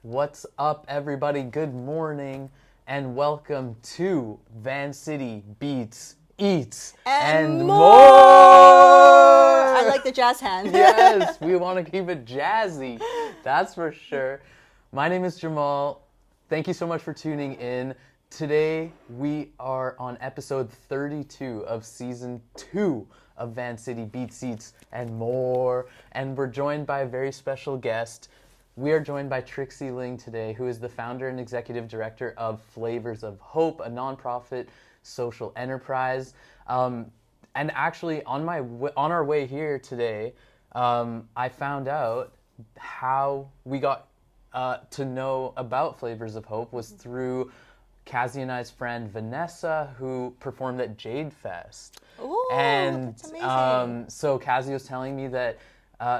What's up, everybody? Good morning, and welcome to Vancity Beats, Eats, and more! I like the jazz hand. Yes, we want to keep it jazzy, that's for sure. My name is Jamal. Thank you so much for tuning in. Today, we are on episode 32 of season 2 of Vancity Beats, Eats, and more. And we're joined by a very special guest. We are joined by Trixie Ling today, who is the founder and executive director of Flavours of Hope, a nonprofit social enterprise. And actually, on our way here today, I found out how we got to know about Flavours of Hope was through Cassie and I's friend Vanessa, who performed at Jade Fest. Ooh, And that's amazing. so Cassie was telling me that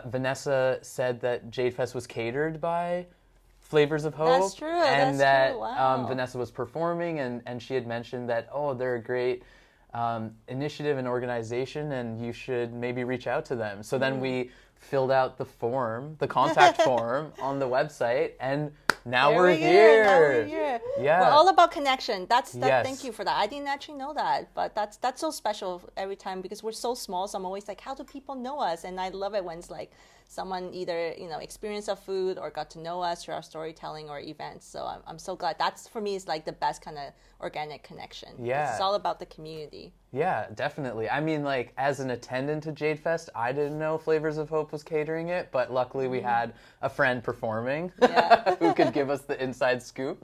Vanessa said that Jade Fest was catered by Flavours of Hope. That's true. And that's that true. Wow. Vanessa was performing, and she had mentioned that, they're a great initiative and organization, and you should maybe reach out to them. So then we filled out the contact form on the website, and now There we're we here. Now we're here. Yeah. We're all about connection. Yes. Thank you for that. I didn't actually know that, but that's so special every time because we're so small. So I'm always like, how do people know us? And I love it when it's like someone either experienced our food or got to know us through our storytelling or events. So I'm so glad. That's for me is like the best kind of organic connection. Yeah. It's all about the community. Yeah, definitely. I mean, like, as an attendant to Jade Fest, I didn't know Flavours of Hope was catering it, but luckily we had a friend performing who could give us the inside scoop.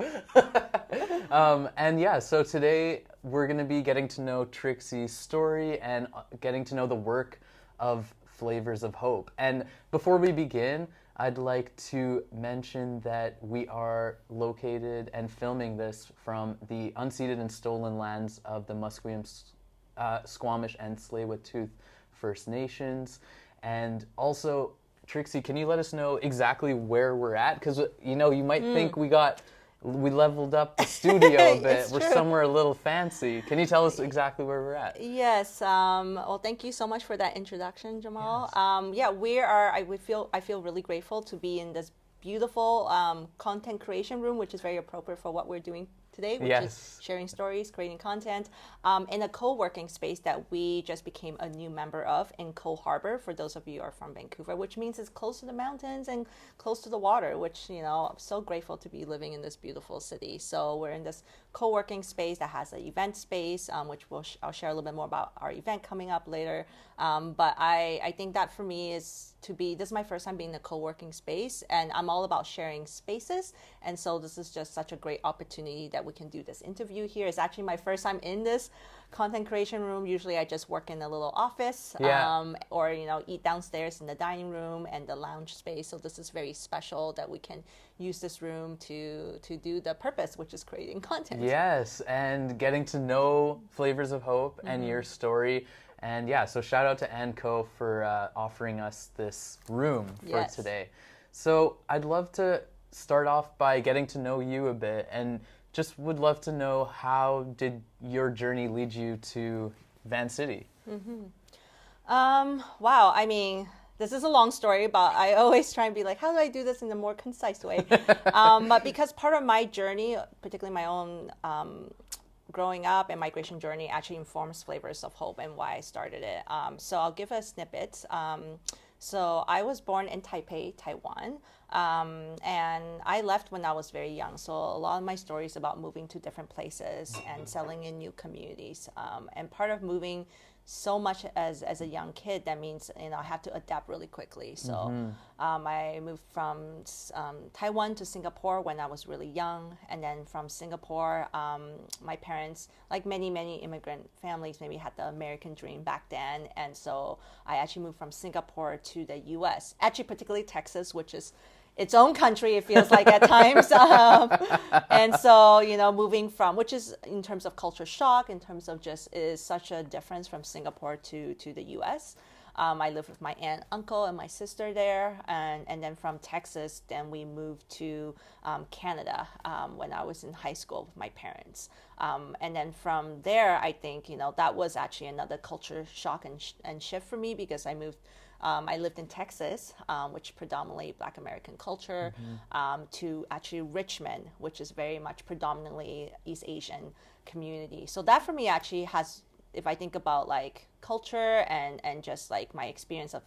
And yeah, so today we're going to be getting to know Trixie's story and getting to know the work of Flavours of Hope. And before we begin, I'd like to mention that we are located and filming this from the unceded and stolen lands of the Musqueam, Squamish, and Tsleil-Waututh First Nations. And also, Trixie, can you let us know exactly where we're at? Because, you might think we leveled up the studio a bit. We're true. somewhere a little fancy. Can you tell us exactly where we're at? Yes. Well, thank you so much for that introduction, Jamal. Yes. We are. I feel really grateful to be in this beautiful content creation room, which is very appropriate for what we're doing today, which is sharing stories, creating content, in a co-working space that we just became a new member of in Coal Harbor, for those of you who are from Vancouver, which means it's close to the mountains and close to the water, which, I'm so grateful to be living in this beautiful city. So we're in this co-working space that has an event space, which I'll share a little bit more about our event coming up later. But I think that for me this is my first time being in a co-working space, and I'm all about sharing spaces. And so this is just such a great opportunity that we can do this interview here. It's actually my first time in this content creation room. Usually I just work in a little office, or, eat downstairs in the dining room and the lounge space. So this is very special that we can use this room to do the purpose, which is creating content. Yes, and getting to know Flavours of Hope and your story. And yeah, so shout out to Anco for offering us this room for today. So I'd love to start off by getting to know you a bit, and just would love to know, how did your journey lead you to Vancity? Wow, I mean, this is a long story, but I always try and be like, how do I do this in a more concise way? But because part of my journey, particularly my own growing up and migration journey, actually informs Flavours of Hope and why I started it. So I'll give a snippet. So I was born in Taipei, Taiwan, and I left when I was very young. So a lot of my story is about moving to different places and settling in new communities. And part of moving so much as a young kid, that means I have to adapt really quickly. So I moved from Taiwan to Singapore when I was really young, and then from Singapore, my parents, like many immigrant families, maybe had the American dream back then, and so I actually moved from Singapore to the U.S. Actually, particularly Texas, which is its own country, it feels like at times. And so, moving from, which is in terms of culture shock, in terms of just is such a difference from Singapore to the U.S. I lived with my aunt, uncle, and my sister there. And then from Texas, then we moved to Canada when I was in high school with my parents. And then from there, I think, that was actually another culture shock and shift for me, because I moved I lived in Texas, which predominantly Black American culture, to actually Richmond, which is very much predominantly East Asian community. So that for me actually has, if I think about like culture and just like my experience of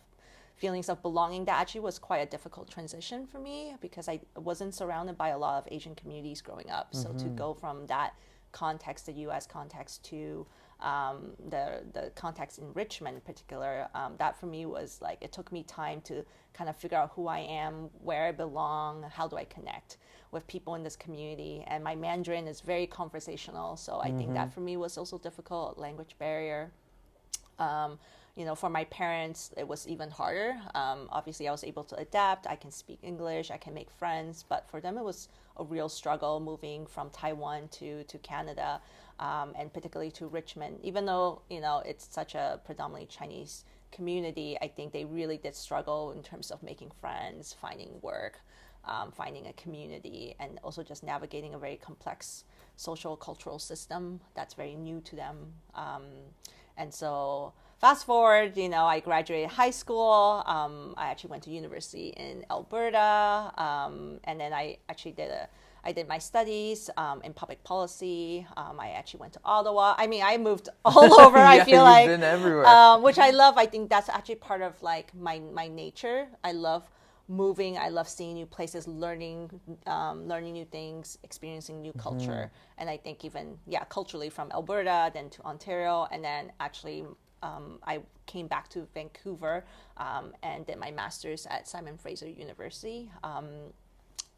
feelings of belonging, that actually was quite a difficult transition for me because I wasn't surrounded by a lot of Asian communities growing up. So to go from that context, the U.S. context, to the context in Richmond in particular, that for me was like, it took me time to kind of figure out who I am, where I belong, how do I connect with people in this community. And my Mandarin is very conversational, so I think that for me was also difficult, language barrier. You know, for my parents, it was even harder. Obviously, I was able to adapt. I can speak English. I can make friends. But for them, it was a real struggle moving from Taiwan to Canada, and particularly to Richmond. Even though, you know, it's such a predominantly Chinese community, I think they really did struggle in terms of making friends, finding work, finding a community, and also just navigating a very complex social cultural system that's very new to them. And so fast forward, you know, I graduated high school. I actually went to university in Alberta, and then I actually did my studies in public policy. I actually went to Ottawa. I mean, I moved all over. Yeah, I feel like you've been everywhere. which I love. I think that's actually part of like my nature. I love moving. I love seeing new places, learning new things, experiencing new culture. And I think even culturally from Alberta, then to Ontario, and then actually I came back to Vancouver and did my master's at Simon Fraser University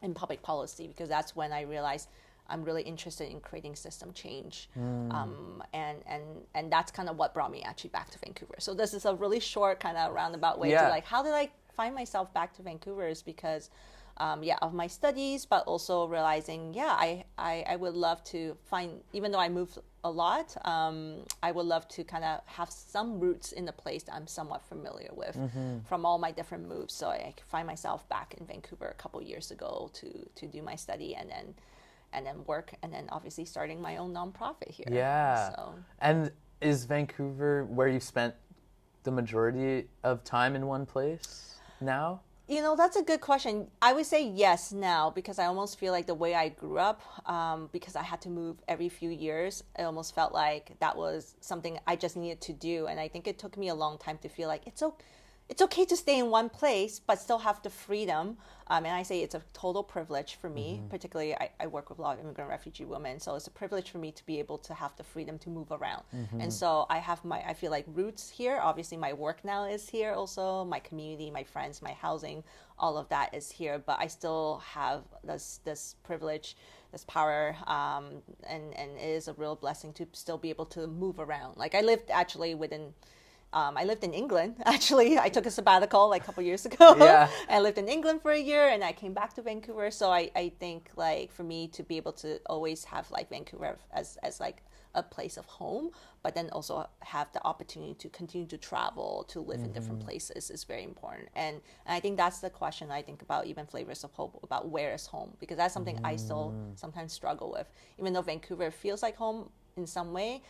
in public policy, because that's when I realized I'm really interested in creating system change. And that's kind of what brought me actually back to Vancouver. So this is a really short kind of roundabout way to like, how did I find myself back to Vancouver, is because of my studies, but also realizing, I would love to find, even though I moved a lot, I would love to kind of have some roots in the place that I'm somewhat familiar with from all my different moves. So I find myself back in Vancouver a couple years ago to do my study and then work, and then obviously starting my own nonprofit here. Yeah. So. And is Vancouver where you spent the majority of time in one place now? You know, that's a good question. I would say yes now, because I almost feel like the way I grew up, because I had to move every few years, it almost felt like that was something I just needed to do. And I think it took me a long time to feel like it's okay to stay in one place, but still have the freedom. And I say it's a total privilege for me, particularly I work with a lot of immigrant refugee women. So it's a privilege for me to be able to have the freedom to move around. And so I feel like roots here. Obviously my work now is here also, my community, my friends, my housing, all of that is here. But I still have this privilege, this power, and it is a real blessing to still be able to move around. Like I lived actually I lived in England, actually. I took a sabbatical like a couple years ago. Yeah. I lived in England for a year, and I came back to Vancouver. So I think like for me to be able to always have like Vancouver as like a place of home, but then also have the opportunity to continue to travel, to live in different places is very important. And I think that's the question I think about even Flavours of Hope, about where is home, because that's something I still sometimes struggle with, even though Vancouver feels like home in some way.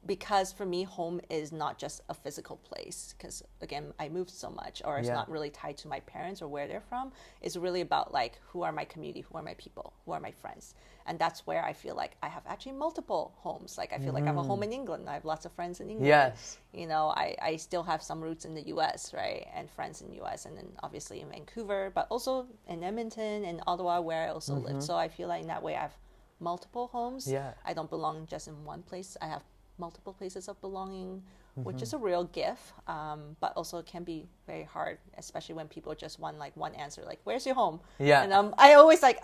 Because for me, home is not just a physical place, because again, I moved so much, or it's not really tied to my parents or where they're from. It's really about like, who are my community, who are my people, who are my friends. And that's where I feel like I have actually multiple homes. Like I feel like I have a home in England. I have lots of friends in England. Yes. You know, I still have some roots in the US, right? And friends in the US, and then obviously in Vancouver, but also in Edmonton and Ottawa, where I also live. So I feel like in that way I have multiple homes. Yeah. I don't belong just in one place. I have multiple places of belonging, which is a real gift, but also it can be very hard, especially when people just want like one answer, like where's your home? Yeah. And I always like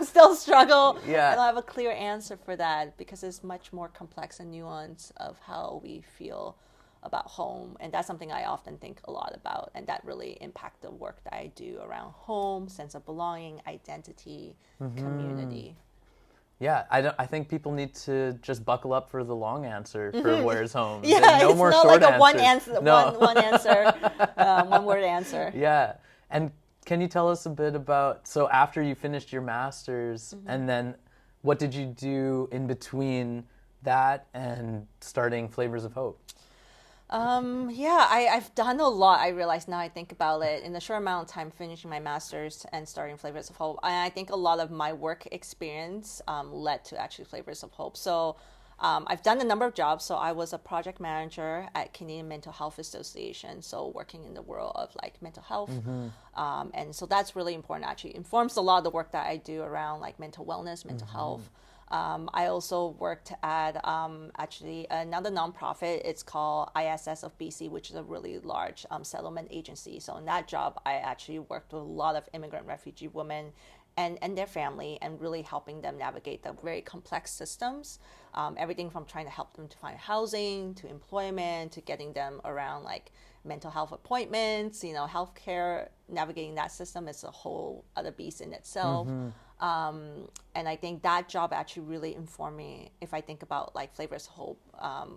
still struggle. Yeah. I don't have a clear answer for that, because it's much more complex and nuanced of how we feel about home. And that's something I often think a lot about, and that really impact the work that I do around home, sense of belonging, identity, community. Yeah, I think people need to just buckle up for the long answer for where's home. Yeah, no it's more not short like a one answers. answer, No. one answer, one word answer. Yeah, and can you tell us a bit about, so after you finished your master's, and then what did you do in between that and starting Flavours of Hope? I've done a lot. I realize now I think about it in a short amount of time, finishing my master's and starting Flavors of Hope. And I think a lot of my work experience led to actually Flavors of Hope. So I've done a number of jobs. So I was a project manager at Canadian Mental Health Association. So working in the world of like mental health. And so that's really important, actually informs a lot of the work that I do around like mental wellness, mental health. I also worked at actually another nonprofit. It's called ISS of BC, which is a really large settlement agency. So in that job, I actually worked with a lot of immigrant refugee women and their family, and really helping them navigate the very complex systems. Everything from trying to help them to find housing, to employment, to getting them around like mental health appointments, healthcare. Navigating that system is a whole other beast in itself. And I think that job actually really informed me, if I think about like Flavors of Hope,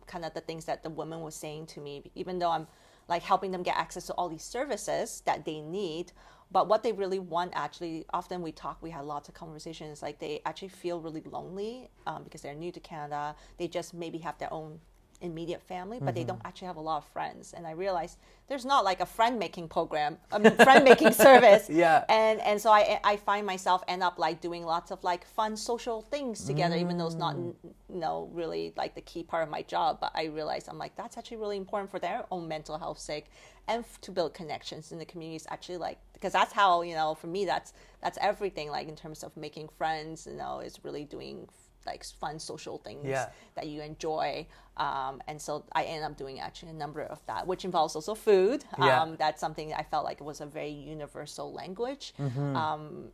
kind of the things that the women were saying to me, even though I'm like helping them get access to all these services that they need. But what they really want, actually, often we had lots of conversations, like they actually feel really lonely because they're new to Canada. They just maybe have their own immediate family, but they don't actually have a lot of friends. And I realized there's not like a friend-making program, friend-making service. And so I find myself end up like doing lots of like fun social things together, even though it's not, really like the key part of my job. But I realized I'm like, that's actually really important for their own mental health sake, and to build connections in the communities, actually, like, because that's how, for me, that's everything, like in terms of making friends, is really doing like fun social things that you enjoy. And so I ended up doing actually a number of that, which involves also food. That's something I felt like it was a very universal language,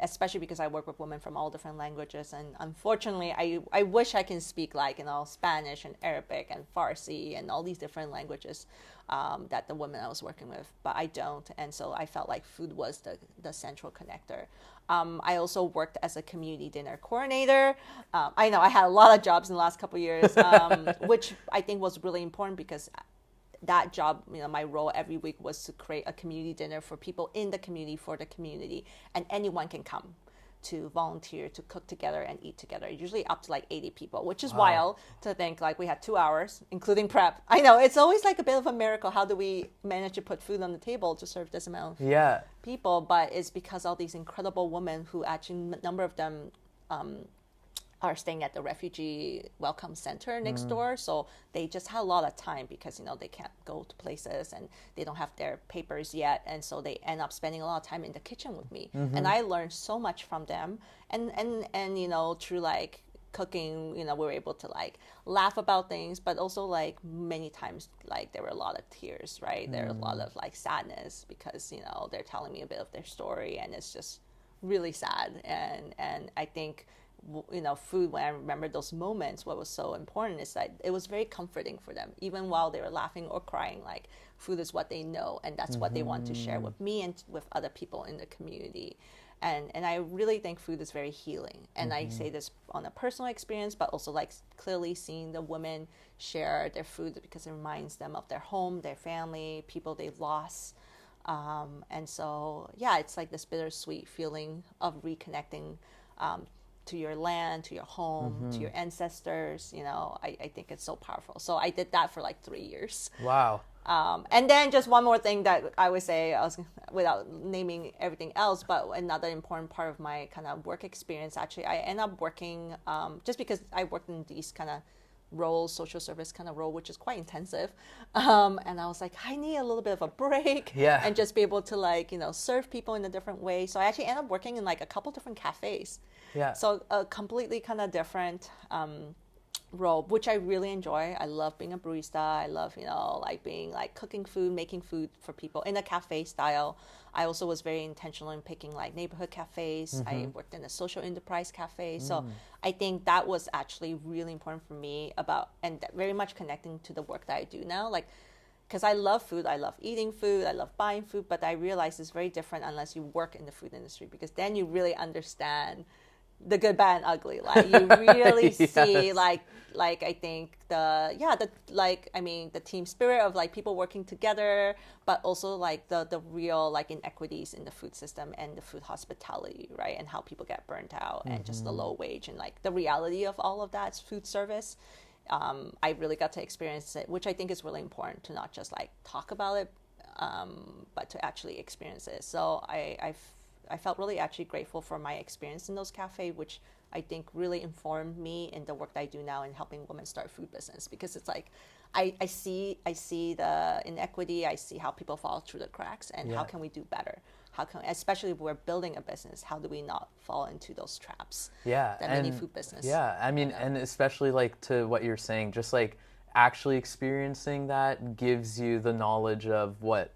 especially because I work with women from all different languages. And unfortunately, I wish I can speak like, Spanish and Arabic and Farsi and all these different languages that the women I was working with, but I don't. And so I felt like food was the central connector. I also worked as a community dinner coordinator. I know I had a lot of jobs in the last couple of years, which I think was really important, because that job, my role every week was to create a community dinner for people in the community, for the community, and anyone can come to volunteer to cook together and eat together, usually up to like 80 people, which is wild to think. Like, we had 2 hours, including prep. I know, it's always like a bit of a miracle. How do we manage to put food on the table to serve this amount of people? But it's because all these incredible women who actually, a number of them are staying at the refugee welcome center next door. So they just had a lot of time because, they can't go to places and they don't have their papers yet. And so they end up spending a lot of time in the kitchen with me. And I learned so much from them. And through like cooking, we were able to like laugh about things, but also like many times, like there were a lot of tears, right? There were a lot of like sadness because, they're telling me a bit of their story, and it's just really sad. And I think, food, when I remember those moments, what was so important is that it was very comforting for them, even while they were laughing or crying. Like, food is what they know, and that's what they want to share with me and with other people in the community. And I really think food is very healing. And I say this on a personal experience, but also like clearly seeing the women share their food, because it reminds them of their home, their family, people they've lost. And so, it's like this bittersweet feeling of reconnecting to your land, to your home, to your ancestors. I think it's so powerful. So I did that for like 3 years. Wow. And then just one more thing that I would say, without naming everything else, but another important part of my kind of work experience, actually, I end up working, just because I worked in these kind of roles, social service kind of role, which is quite intensive. And I was like, I need a little bit of a break and just be able to like, serve people in a different way. So I actually ended up working in like a couple different cafes. So a completely kind of different role, which I really enjoy. I love being a barista. I love, like being like cooking food, making food for people in a cafe style. I also was very intentional in picking like neighborhood cafes. I worked in a social enterprise cafe. So I think that was actually really important for me and very much connecting to the work that I do now. Like, because I love food, I love eating food, I love buying food, but I realize it's very different unless you work in the food industry, because then you really understand the good, bad, and ugly. Like, you really see like I think the team spirit of like people working together, but also like the real like inequities in the food system and the food hospitality, right? And how people get burnt out and just the low wage, and like the reality of all of that food service. I really got to experience it, which I think is really important to not just like talk about it, but to actually experience it. So I felt really actually grateful for my experience in those cafes, which I think really informed me in the work that I do now in helping women start food business, because it's like I see the inequity, I see how people fall through the cracks, and how can we do better? How can, especially if we're building a business, how do we not fall into those traps? Yeah, that many food business. Yeah, I mean, and especially like to what you're saying, just like actually experiencing that gives you the knowledge of what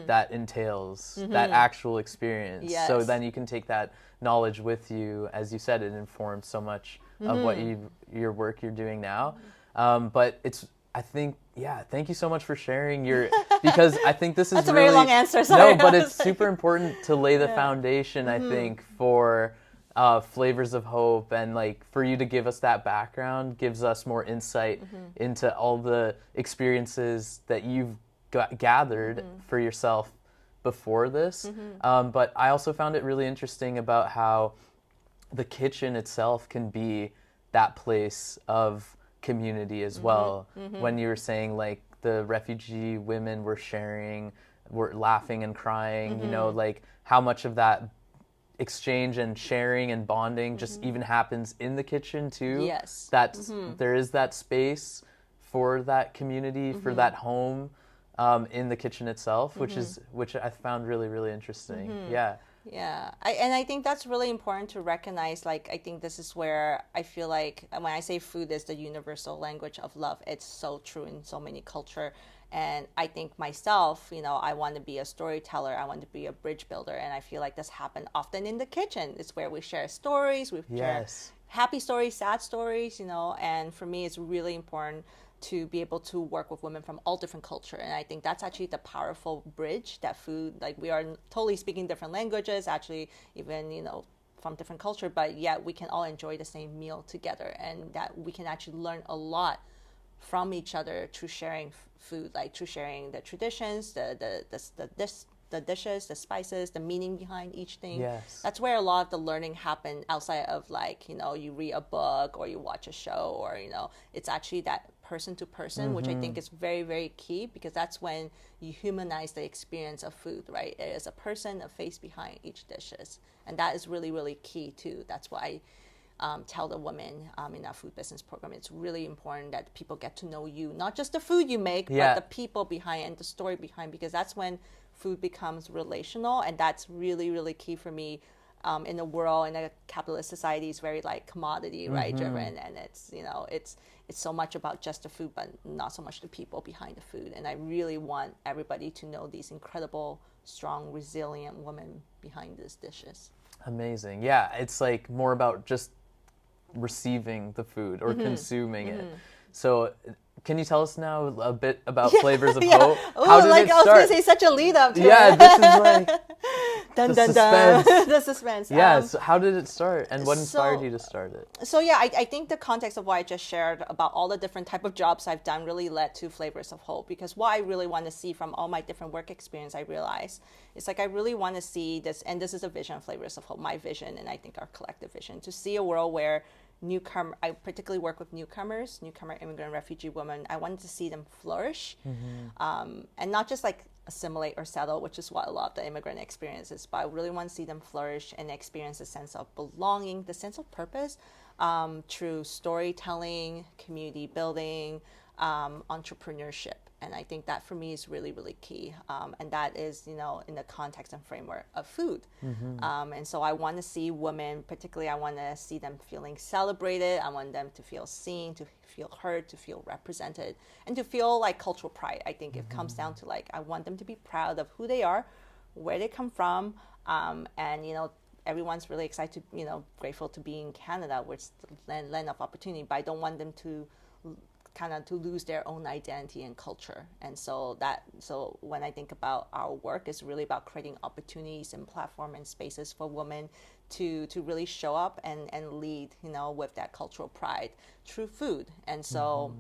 that entails, that actual experience. Yes. So then you can take that knowledge with you. As you said, it informs so much of what your work you're doing now. But it's, I think, thank you so much for sharing your, because I think this is That's really, a very long answer, sorry. No, but it's super important to lay the foundation, I think, for Flavours of Hope, and like for you to give us that background gives us more insight into all the experiences that you've gathered for yourself before this. But I also found it really interesting about how the kitchen itself can be that place of community as well. When you were saying like the refugee women were sharing, were laughing and crying, you know, like how much of that exchange and sharing and bonding just even happens in the kitchen too. Yes. That's there is that space for that community, for that home in the kitchen itself, which I found really, really interesting. Yeah. Yeah, and I think that's really important to recognize. Like, I think this is where I feel like when I say food is the universal language of love, it's so true in so many culture. And I think myself, you know, I want to be a storyteller. I want to be a bridge builder. And I feel like this happens often in the kitchen. It's where we share stories, we share happy stories, sad stories, you know. And for me, it's really important to be able to work with women from all different culture. And I think that's actually the powerful bridge that food, like we are totally speaking different languages, actually even, you know, from different culture, but yet we can all enjoy the same meal together, and that we can actually learn a lot from each other through sharing food, like through sharing the traditions, the dishes, the spices, the meaning behind each thing. Yes. That's where a lot of the learning happen outside of like, you know, you read a book or you watch a show, or, you know, it's actually that person to person, which I think is very, very key, because that's when you humanize the experience of food, right? It is a person, a face behind each dishes. And that is really, really key too. That's why I tell the women in our food business program, it's really important that people get to know you, not just the food you make, but the people behind and the story behind, because that's when food becomes relational. And that's really, really key for me in a world, in a capitalist society, is very like commodity, right, driven. And it's, you know, it's so much about just the food, but not so much the people behind the food. And I really want everybody to know these incredible, strong, resilient women behind these dishes. Amazing. Yeah, it's like more about just receiving the food or consuming it. So can you tell us now a bit about Flavours of Hope? Ooh, how did like, it start? I was going to say such a lead up to it. This is like dun, the dun, suspense. Dun. The suspense. Yeah, so how did it start, and what inspired you to start it? So yeah, I think the context of what I just shared about all the different type of jobs I've done really led to Flavours of Hope, because what I really want to see from all my different work experience, I realized, it's like I really want to see this, and this is a vision of Flavours of Hope, my vision, and I think our collective vision, to see a world where I particularly work with newcomer, immigrant, refugee women. I wanted to see them flourish, and not just like assimilate or settle, which is what a lot of the immigrant experiences, but I really want to see them flourish and experience a sense of belonging, the sense of purpose, through storytelling, community building, entrepreneurship. And I think that for me is really, really key. And that is, you know, in the context and framework of food. And so I want to see women, particularly I want to see them feeling celebrated. I want them to feel seen, to feel heard, to feel represented, and to feel like cultural pride. I think it comes down to like, I want them to be proud of who they are, where they come from. And, you know, everyone's really excited, you know, grateful to be in Canada, which is the land of opportunity, but I don't want them to to lose their own identity and culture. And so when I think about our work, it's really about creating opportunities and platform and spaces for women to really show up and lead, you know, with that cultural pride through food. And so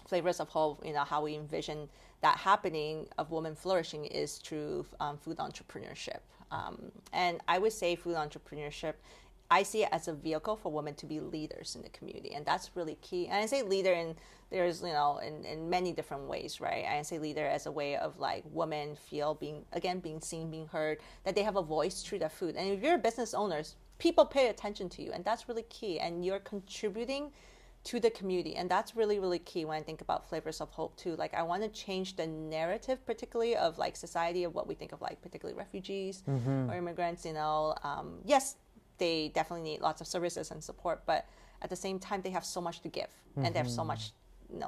Flavours of Hope, you know, how we envision that happening of women flourishing is through food entrepreneurship. And I would say food entrepreneurship I see it as a vehicle for women to be leaders in the community, and that's really key. And I say leader in there's in many different ways, right? I say leader as a way of like women feel being seen, being heard, that they have a voice through their food. And if you're a business owners, people pay attention to you, and that's really key. And you're contributing to the community, and that's really, really key when I think about Flavors of Hope too. Like, I want to change the narrative, particularly of like society, of what we think of like particularly refugees or immigrants. Yes, they definitely need lots of services and support, but at the same time, they have so much to give, and they have so much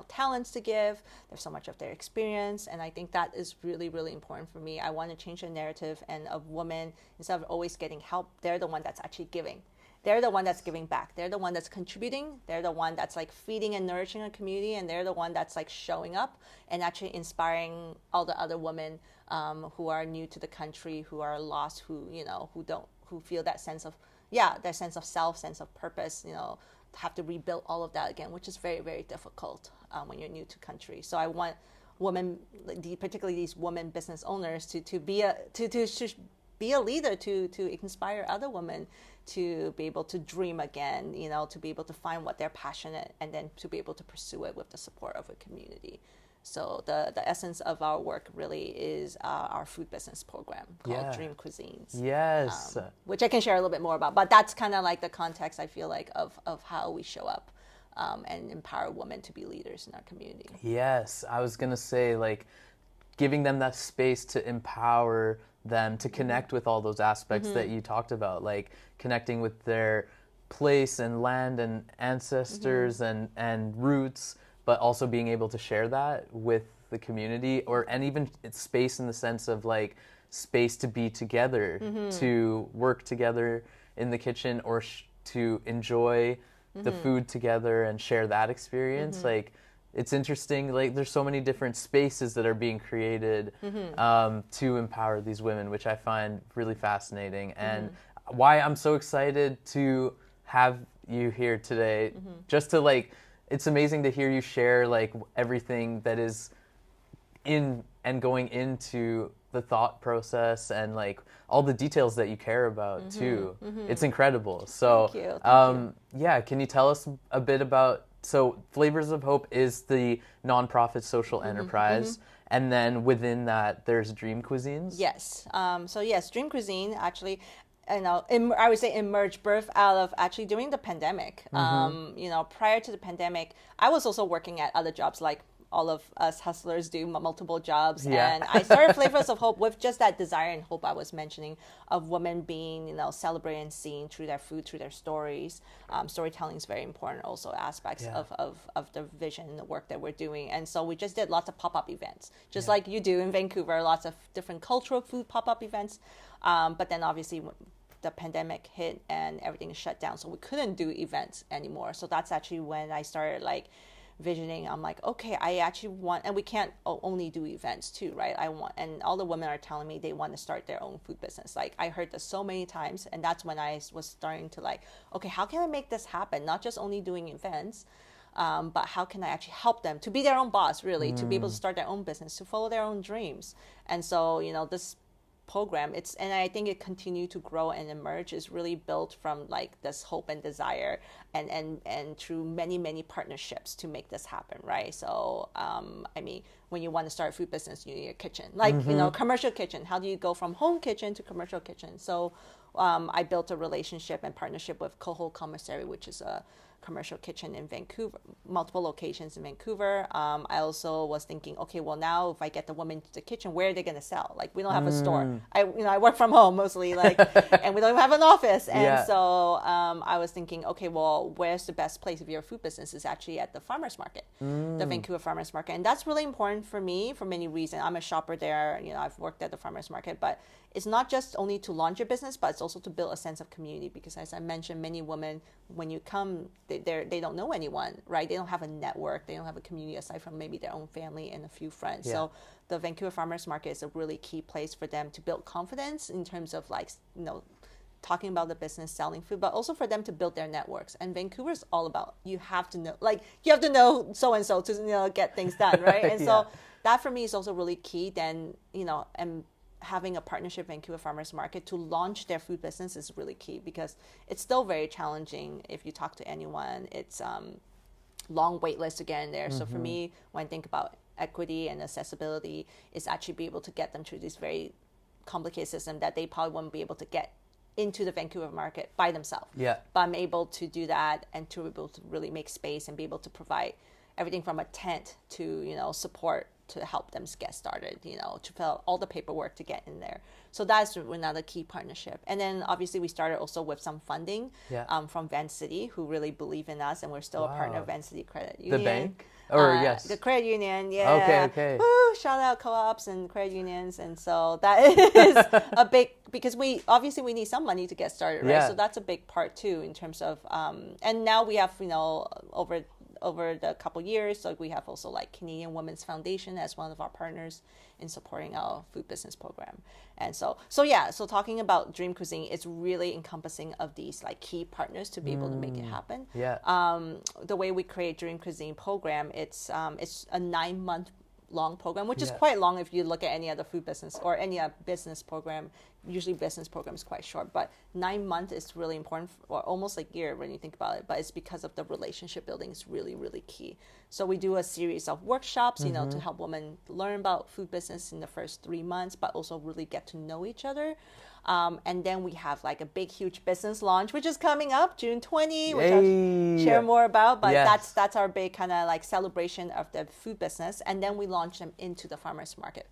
talents to give. There's so much of their experience, and I think that is really, really important for me. I want to change the narrative, and of women, instead of always getting help, they're the one that's actually giving. They're the one that's giving back. They're the one that's contributing. They're the one that's like feeding and nourishing a community, and they're the one that's like showing up and actually inspiring all the other women who are new to the country, who are lost, who feel that sense of their sense of self, sense of purpose, have to rebuild all of that again, which is very, very difficult when you're new to country. So I want women, particularly these women business owners, to be a leader, to inspire other women to be able to dream again, to be able to find what they're passionate, and then to be able to pursue it with the support of a community. So the essence of our work really is our food business program called Dream Cuisines. Yes. Which I can share a little bit more about. But that's kind of like the context, I feel like, of how we show up and empower women to be leaders in our community. Yes. I was going to say, like, giving them that space to empower them to connect with all those aspects that you talked about, like connecting with their place and land and ancestors and roots, but also being able to share that with the community, and even space in the sense of like space to be together, to work together in the kitchen, or to enjoy the food together and share that experience. Like, it's interesting, like there's so many different spaces that are being created to empower these women, which I find really fascinating, and why I'm so excited to have you here today, just to like, it's amazing to hear you share like everything that is in and going into the thought process, and like all the details that you care about too. It's incredible. So Thank you. Can you tell us a bit about, so Flavors of Hope is the nonprofit social enterprise, and then within that there's Dream Cuisines? Yes. Dream Cuisine actually, I would say emerged, birth out of actually during the pandemic. Prior to the pandemic, I was also working at other jobs, like all of us hustlers do, multiple jobs. And I started Flavors of Hope with just that desire and hope I was mentioning of women being, celebrated and seen through their food, through their stories. Storytelling is very important, also aspects of the vision and the work that we're doing. And so we just did lots of pop-up events, just like you do in Vancouver, lots of different cultural food pop-up events. But then obviously the pandemic hit and everything is shut down, so we couldn't do events anymore. So that's actually when I started like visioning. I'm like, okay, I actually want, and we can't only do events too, right? And all the women are telling me they want to start their own food business. Like, I heard this so many times, and that's when I was starting to like, okay, how can I make this happen? Not just only doing events, but how can I actually help them to be their own boss, really, to be able to start their own business, to follow their own dreams. And so, this program, and I think it continued to grow and emerge, is really built from like this hope and desire, and through many partnerships to make this happen, right? So when you want to start a food business, you need a kitchen, like commercial kitchen. How do you go from home kitchen to commercial kitchen? So I built a relationship and partnership with Coho Commissary, which is a commercial kitchen in Vancouver, multiple locations in Vancouver. I also was thinking, okay, well, now if I get the women to the kitchen, where are they going to sell? Like, we don't have a store. I work from home mostly, like, and we don't have an office. And so I was thinking, okay, well, where's the best place if you're a food business? Is actually at the farmers market, the Vancouver farmers market. And that's really important for me for many reasons. I'm a shopper there. I've worked at the farmers market, but it's not just only to launch your business, but it's also to build a sense of community. Because as I mentioned, many women, when you come, they don't know anyone, right? They don't have a network. They don't have a community aside from maybe their own family and a few friends. So the Vancouver Farmers Market is a really key place for them to build confidence in terms of like, talking about the business, selling food, but also for them to build their networks. And Vancouver is all about, you have to know so-and-so to, get things done, right? And so that for me is also really key. Then, and having a partnership with Vancouver Farmers Market to launch their food business is really key, because it's still very challenging. If you talk to anyone, it's long wait list to get in there. So for me, when I think about equity and accessibility, is actually be able to get them through this very complicated system that they probably wouldn't be able to get into the Vancouver market by themselves. Yeah. But I'm able to do that, and to be able to really make space and be able to provide everything from a tent to, support to help them get started, to fill out all the paperwork to get in there. So that's another key partnership. And then obviously we started also with some funding from Vancity, who really believe in us, and we're still a partner of Vancity Credit Union. The bank? Or yes. The credit union, yeah. Okay. Woo, shout out co-ops and credit unions. And so that is a big, because we need some money to get started, right? Yeah. So that's a big part too, in terms of, and now we have, over the couple years, so we have also like Canadian Women's Foundation as one of our partners in supporting our food business program. And so talking about Dream Cuisine, it's really encompassing of these like key partners to be able to make it happen. Yeah. The way we create Dream Cuisine program, it's a 9-month long program, which is quite long if you look at any other food business or any business program. Usually business program is quite short, but 9 months is really important, or almost like a year when you think about it. But it's because of the relationship building is really, really key. So we do a series of workshops, to help women learn about food business in the first 3 months, but also really get to know each other. And then we have like a big, huge business launch, which is coming up June 20, which I'll share more about. But that's our big kind of like celebration of the food business. And then we launch them into the farmers market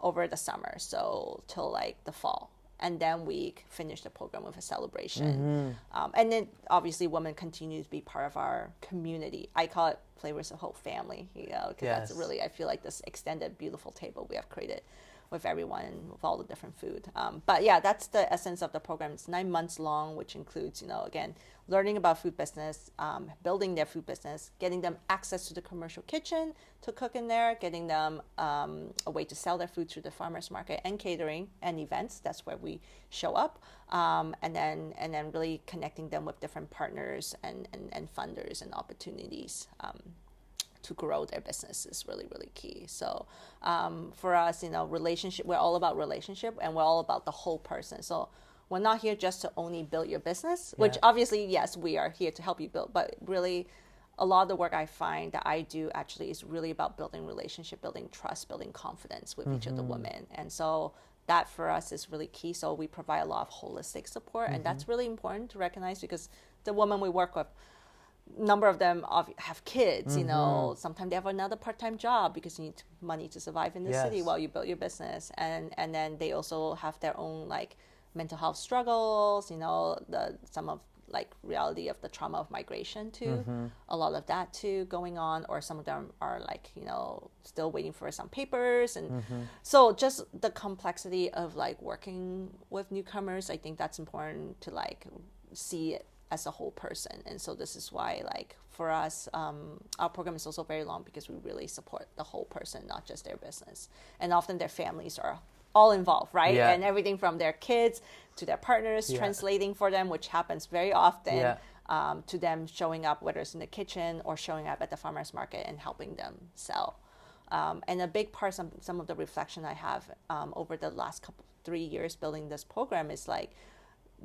over the summer, so till like the fall. And then we finish the program with a celebration. And then obviously women continue to be part of our community. I call it Flavours of Hope family, because that's really, I feel like this extended beautiful table we have created with everyone and with all the different food. But yeah, that's the essence of the program. It's 9 months long, which includes, again, learning about food business, building their food business, getting them access to the commercial kitchen to cook in there, getting them a way to sell their food through the farmers market and catering and events. That's where we show up. And then really connecting them with different partners and funders and opportunities to grow their business is really, really key. So for us, relationship, we're all about relationship, and we're all about the whole person. So we're not here just to only build your business, which obviously, yes, we are here to help you build, but really a lot of the work I find that I do actually is really about building relationship, building trust, building confidence with each of the women. And so that for us is really key. So we provide a lot of holistic support, and that's really important to recognize, because the women we work with, number of them have kids, sometimes they have another part-time job because you need money to survive in the city while you build your business. And then they also have their own like mental health struggles, some of like reality of the trauma of migration too, a lot of that too going on, or some of them are like, still waiting for some papers. And so just the complexity of like working with newcomers, I think that's important to like see it as a whole person. And so this is why, like, for us, our program is also very long, because we really support the whole person, not just their business. And often their families are all involved, right? Yeah. And everything from their kids to their partners translating for them, which happens very often, to them showing up, whether it's in the kitchen or showing up at the farmers market and helping them sell. And a big part, some of the reflection I have over the last 3 years building this program is like,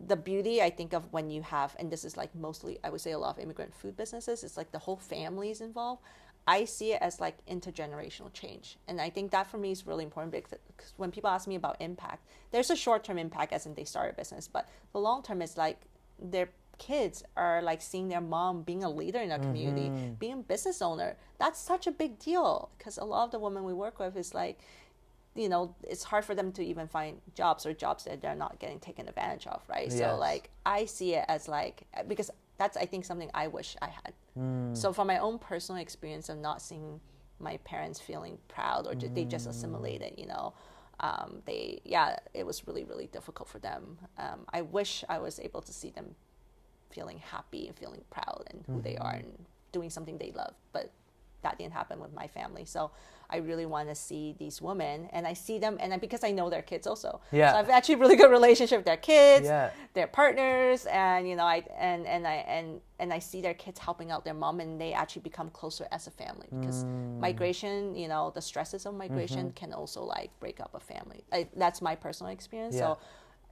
the beauty, I think, of when you have, and this is like mostly, I would say, a lot of immigrant food businesses, it's like the whole family is involved. I see it as like intergenerational change. And I think that for me is really important, because when people ask me about impact, there's a short-term impact as in they start a business, but the long-term is like their kids are like seeing their mom being a leader in a community, being a business owner. That's such a big deal, because a lot of the women we work with is like, it's hard for them to even find jobs that they're not getting taken advantage of, right? Yes. So like, I see it as like, because that's, I think, something I wish I had. So from my own personal experience of not seeing my parents feeling proud, or they just assimilated, it was really, really difficult for them. I wish I was able to see them feeling happy and feeling proud and who they are and doing something they love, but that didn't happen with my family. So I really want to see these women, and I see them, and because I know their kids also. Yeah. So I've actually really good relationship with their kids, Yeah. their partners, and I see their kids helping out their mom, and they actually become closer as a family, because migration, the stresses of migration can also like break up a family. That's my personal experience. Yeah. So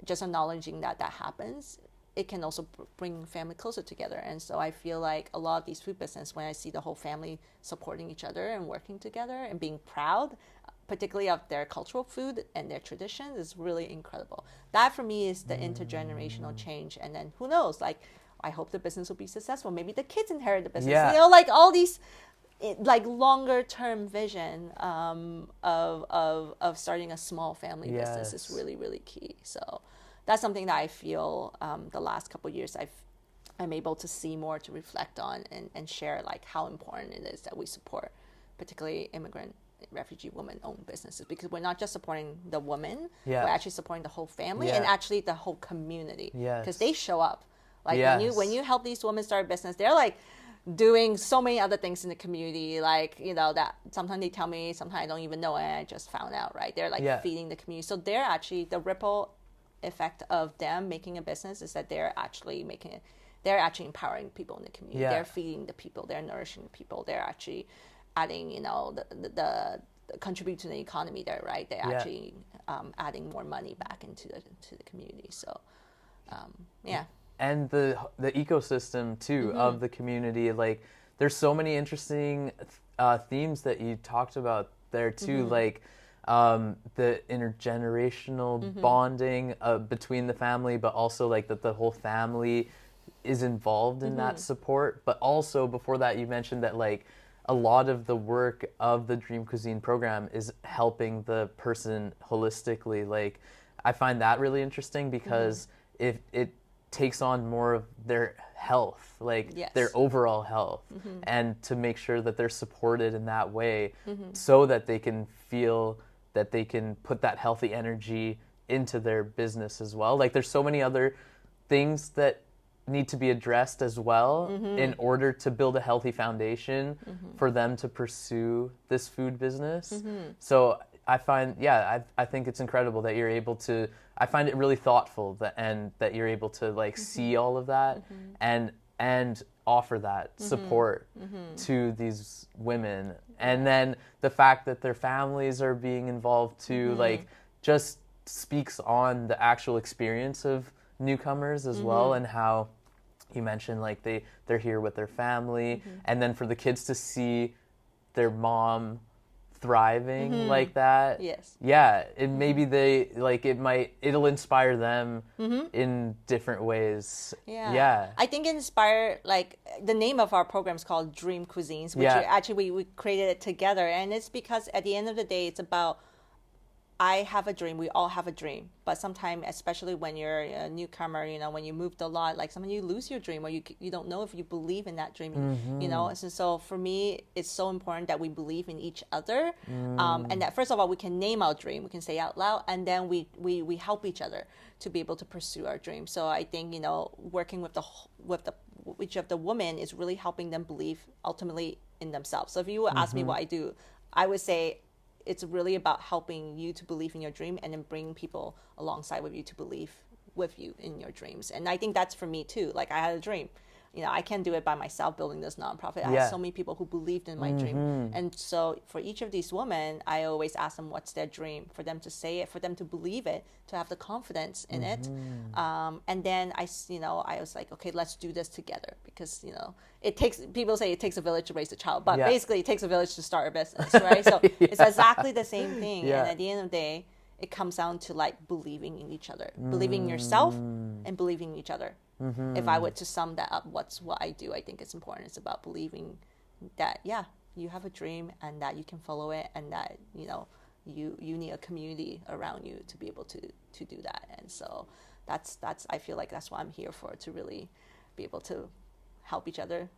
just acknowledging that happens, it can also bring family closer together. And so I feel like a lot of these food business, when I see the whole family supporting each other and working together and being proud, particularly of their cultural food and their traditions, is really incredible. That for me is the intergenerational change. And then who knows, like, I hope the business will be successful. Maybe the kids inherit the business. Yeah. Like all these like longer term vision of starting a small family business is really, really key. So that's something that I feel the last couple of years I'm able to see more, to reflect on, and share like how important it is that we support particularly immigrant, refugee women-owned businesses, because we're not just supporting the woman, we're actually supporting the whole family and actually the whole community, because they show up. Like when you help these women start a business, they're like doing so many other things in the community, like that sometimes they tell me, sometimes I don't even know, and I just found out, right? They're like feeding the community. So they're actually, the ripple effect of them making a business is that they're actually empowering people in the community. They're feeding the people, they're nourishing the people, they're actually adding the contribute to the economy there, right? They're actually adding more money back into the community. So and the ecosystem too of the community. Like there's so many interesting themes that you talked about there too, like the intergenerational bonding between the family, but also like that the whole family is involved in that support. But also before that, you mentioned that like a lot of the work of the Dream Cuisine program is helping the person holistically. Like I find that really interesting, because if it takes on more of their health, like their overall health, and to make sure that they're supported in that way, so that they can feel that they can put that healthy energy into their business as well. Like there's so many other things that need to be addressed as well in order to build a healthy foundation for them to pursue this food business. So I find, I think it's incredible that you're able to, I find it really thoughtful that you're able to like see all of that and offer that support to these women. And then the fact that their families are being involved too, like just speaks on the actual experience of newcomers as well, and how you mentioned like they're here with their family, and then for the kids to see their mom thriving like that, maybe they like it'll inspire them in different ways. I think inspire, like the name of our program is called Dream Cuisines, which actually we created it together, and it's because at the end of the day it's about, I have a dream. We all have a dream. But sometimes, especially when you're a newcomer, when you moved a lot, like sometimes you lose your dream, or you don't know if you believe in that dream, And so for me, it's so important that we believe in each other. And that first of all, we can name our dream. We can say out loud. And then we help each other to be able to pursue our dream. So I think, working with each of the women is really helping them believe ultimately in themselves. So if you would ask me what I do, I would say, it's really about helping you to believe in your dream, and then bring people alongside with you to believe with you in your dreams. And I think that's for me too. Like I had a dream. I can't do it by myself building this nonprofit. I had so many people who believed in my dream. And so for each of these women, I always ask them what's their dream, for them to say it, for them to believe it, to have the confidence in it. And then I was like, okay, let's do this together, because, people say it takes a village to raise a child, but basically it takes a village to start a business, right? So it's exactly the same thing. And at the end of the day, it comes down to like believing in each other, believing in yourself and believing in each other. If I were to sum that up, what I do, I think it's important. It's about believing that, you have a dream, and that you can follow it, and that, you need a community around you to be able to do that. And so that's I feel like that's what I'm here for, to really be able to help each other,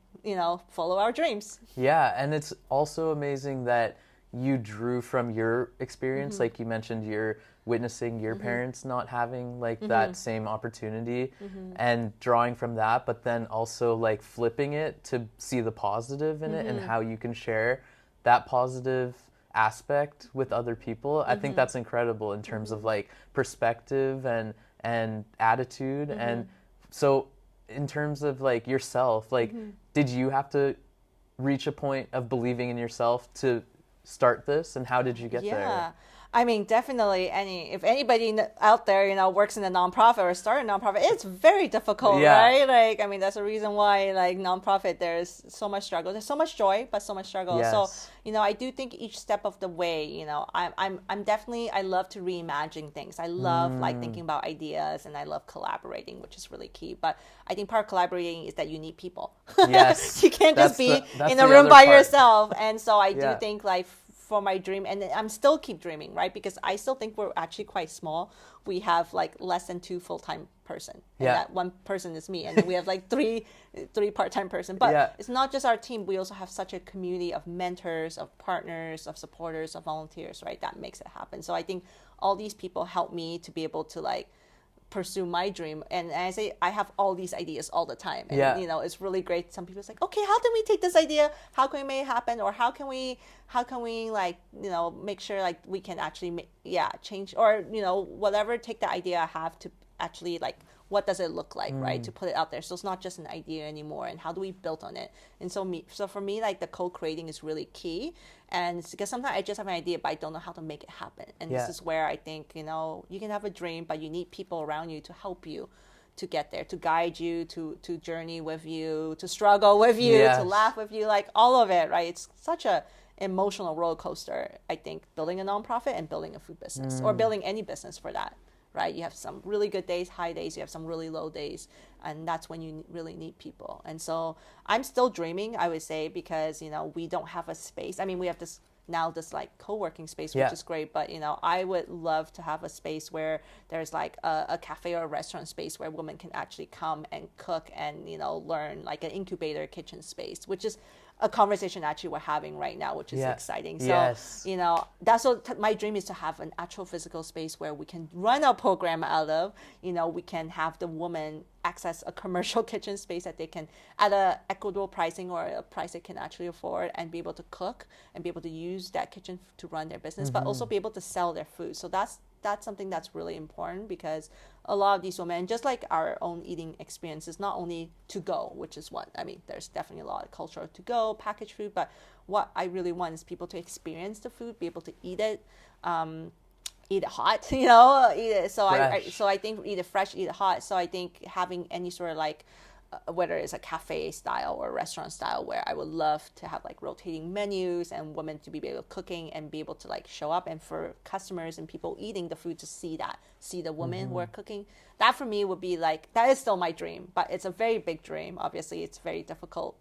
follow our dreams. Yeah, and it's also amazing that you drew from your experience. Like you mentioned, you're witnessing your parents not having like that same opportunity, and drawing from that, but then also like flipping it to see the positive in it, and how you can share that positive aspect with other people, I think that's incredible in terms of like perspective and attitude. And so in terms of like yourself, like did you have to reach a point of believing in yourself to start this, and how did you get there? I mean, definitely if anybody out there, works in a nonprofit or start a nonprofit, it's very difficult, right? Like, I mean, that's the reason why, like, nonprofit, there's so much struggle. There's so much joy, but so much struggle. Yes. So, I do think each step of the way, I'm definitely, I love to reimagine things. I love, like, thinking about ideas, and I love collaborating, which is really key. But I think part of collaborating is that you need people. Yes. You can't just be in a room by yourself. And so I do think, like, for my dream, and I'm still keep dreaming, right? Because I still think we're actually quite small. We have like less than 2 full-time person, and that one person is me, and then we have like three part-time person. But it's not just our team. We also have such a community of mentors, of partners, of supporters, of volunteers, right? That makes it happen. So I think all these people help me to be able to like pursue my dream. And I say I have all these ideas all the time, and it's really great. Some people say, okay, how can we take this idea, how can we make it happen, or how can we like make sure like we can actually change, or whatever, take the idea I have to actually like what does it look like, right, to put it out there. So it's not just an idea anymore, and how do we build on it. And so for me, like the co-creating is really key. And it's because sometimes I just have an idea, but I don't know how to make it happen. And this is where I think, you can have a dream, but you need people around you to help you to get there, to guide you, to journey with you, to struggle with you, to laugh with you, like all of it, right? It's such a emotional roller coaster, I think, building a nonprofit and building a food business, or building any business for that. Right? You have some really good days, high days, you have some really low days, and that's when you really need people. And so I'm still dreaming, I would say, because, we don't have a space. I mean, we have this like co-working space, which is great, but, I would love to have a space where there's like a cafe or a restaurant space where women can actually come and cook and, learn, like an incubator kitchen space, which is a conversation actually we're having right now, which is exciting. So, that's what my dream is, to have an actual physical space where we can run our program out of. We can have the woman access a commercial kitchen space that they can, at a equitable pricing or a price they can actually afford, and be able to cook and be able to use that kitchen to run their business, but also be able to sell their food. So that's something that's really important, because a lot of these women, just like our own eating experiences, not only to go, which is what, I mean, there's definitely a lot of culture to go, packaged food, but what I really want is people to experience the food, be able to eat it, eat it hot, eat it. So I think eat it fresh, eat it hot. So I think having any sort of like, whether it's a cafe style or restaurant style, where I would love to have like rotating menus and women to be able to cooking and be able to like show up, and for customers and people eating the food to see the women who are cooking. That for me would be like, that is still my dream, but it's a very big dream. Obviously, it's very difficult,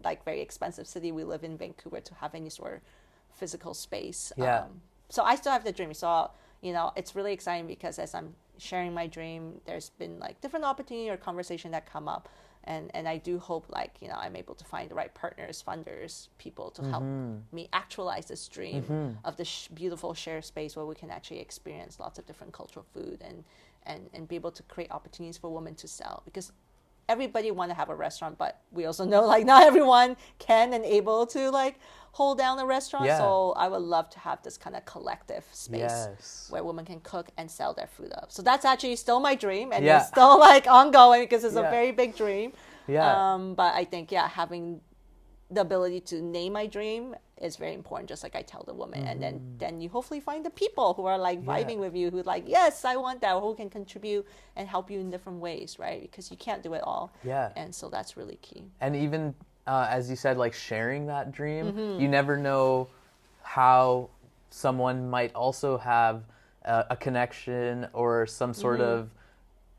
like very expensive city we live in, Vancouver, to have any sort of physical space. So I still have the dream. So, it's really exciting, because as I'm sharing my dream, there's been like different opportunity or conversation that come up, and I do hope like I'm able to find the right partners, funders, people to help me actualize this dream of this beautiful shared space where we can actually experience lots of different cultural food and be able to create opportunities for women to sell, because everybody want to have a restaurant, but we also know like not everyone can and able to like hold down a restaurant. So I would love to have this kind of collective space where women can cook and sell their food up. So that's actually still my dream, and it's still like ongoing, because it's a very big dream. But I think having the ability to name my dream is very important, just like I tell the woman. And then you hopefully find the people who are like vibing with you, who like, yes, I want that, who can contribute and help you in different ways, right? Because you can't do it all. And so that's really key. And even as you said, like sharing that dream, you never know how someone might also have a connection or some sort of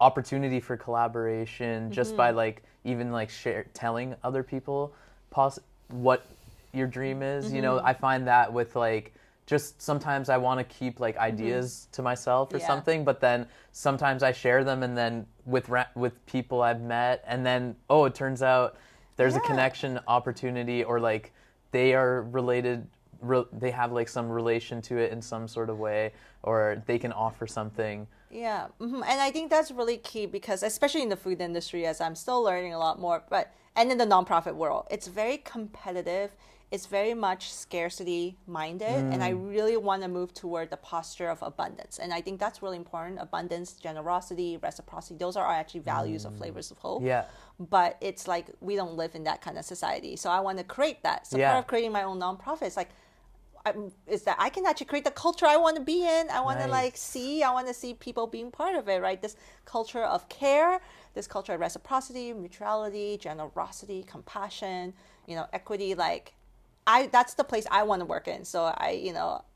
opportunity for collaboration just by like even like telling other people what your dream is. I find that with like, just sometimes I want to keep like ideas to myself or something, but then sometimes I share them, and then with people I've met, and then it turns out there's a connection opportunity, or like they are related, they have like some relation to it in some sort of way, or they can offer something. And I think that's really key, because especially in the food industry, as I'm still learning a lot more, and in the nonprofit world, it's very competitive it's very much scarcity minded, and I really want to move toward the posture of abundance. And I think that's really important. Abundance, generosity, reciprocity, those are actually values of Flavours of Hope. Yeah. But it's like we don't live in that kind of society. So I want to create that. So part of creating my own nonprofit is like, is that I can actually create the culture I want to be in. I want to I want to see people being part of it, right? This culture of care, this culture of reciprocity, mutuality, generosity, compassion, equity, that's the place I want to work in. So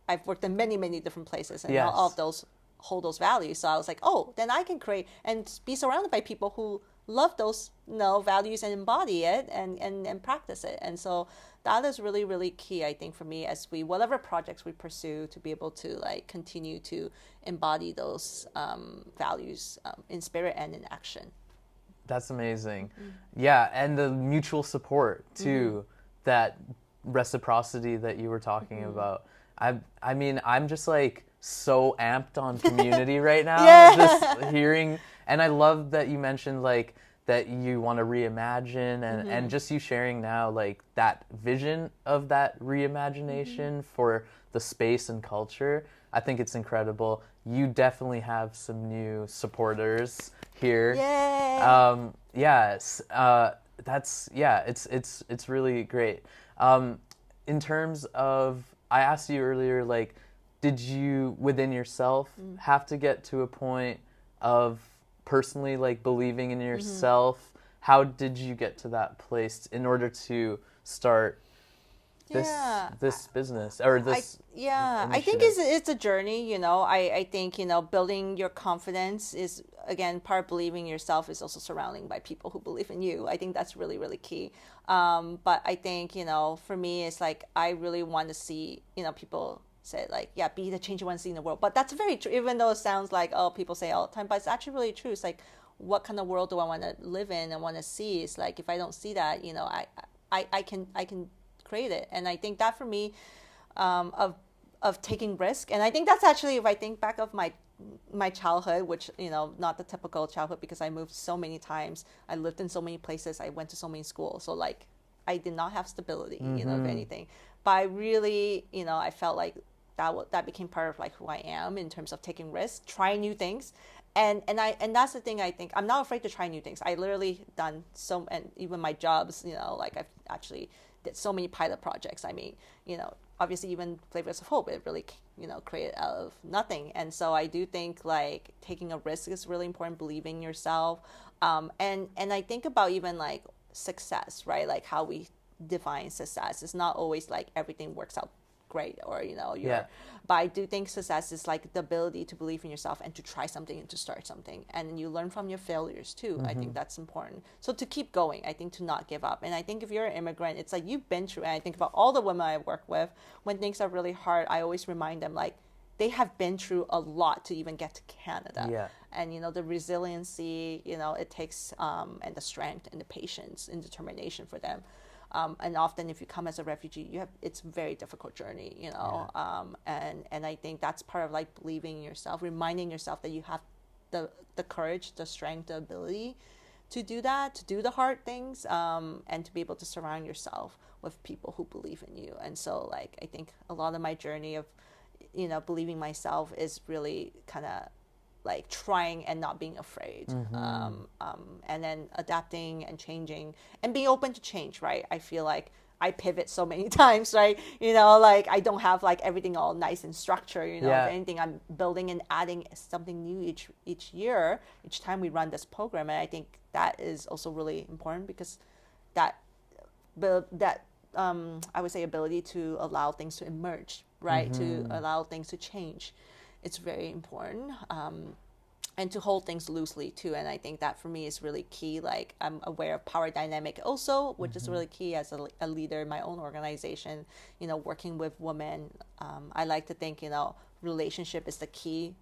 I've worked in many, many different places, and all of those hold those values. So I was like, oh, then I can create and be surrounded by people who love those values and embody it and practice it. And so that is really, really key, I think, for me as whatever projects we pursue, to be able to continue to embody those values in spirit and in action. That's amazing. Yeah, and the mutual support too, that reciprocity that you were talking about. I mean, I'm just so amped on community right now, just hearing, and I love that you mentioned that you want to reimagine, and just you sharing now that vision of that reimagination for the space and culture. I think it's incredible. You definitely have some new supporters here. Yay! Yes. It's really great. In terms of, I asked you earlier, did you within yourself have to get to a point of personally believing in yourself? How did you get to that place in order to start this business or this initiative? I think it's a journey. I think building your confidence is, again, part of believing in yourself is also surrounding by people who believe in you. I think that's really, really key. But I think for me, it's I really want to see people say be the change you want to see in the world. But that's very true, even though it sounds people say all the time, but it's actually really true. It's what kind of world do I want to live in and want to see? It's if I don't see that, I can create it. And I think that for me, of taking risk, and I think that's actually, if I think back of my childhood, which not the typical childhood, because I moved so many times, I lived in so many places, I went to so many schools, so I did not have stability, if anything. But I really, I felt that became part of who I am in terms of taking risks, trying new things. And that's the thing. I think I'm not afraid to try new things. I literally done and even my jobs, I've actually did so many pilot projects. I mean, obviously even Flavours of Hope, it really, created out of nothing. And so I do think taking a risk is really important, believing in yourself. And I think about even success, right? How we define success. It's not always everything works out great, or but I do think success is the ability to believe in yourself and to try something and to start something, and you learn from your failures too. I think that's important. So to keep going, I think to not give up. And I think if you're an immigrant, it's you've been through, and I think about all the women I work with, when things are really hard, I always remind them they have been through a lot to even get to Canada. And the resiliency, it takes and the strength and the patience and determination for them. And often if you come as a refugee, it's a very difficult journey, and I think that's part of believing in yourself, reminding yourself that you have the courage, the strength, the ability to do that, to do the hard things, and to be able to surround yourself with people who believe in you. And so I think a lot of my journey of, believing myself is really kind of trying and not being afraid, and then adapting and changing and being open to change, right? I feel I pivot so many times, right? I don't have everything all nice and structured, If anything, I'm building and adding something new each year, each time we run this program. And I think that is also really important, because that I would say ability to allow things to emerge, right? To allow things to change. It's very important, and to hold things loosely too. And I think that for me is really key. I'm aware of power dynamic also, which is really key as a leader in my own organization, working with women. I like to think, relationship is the key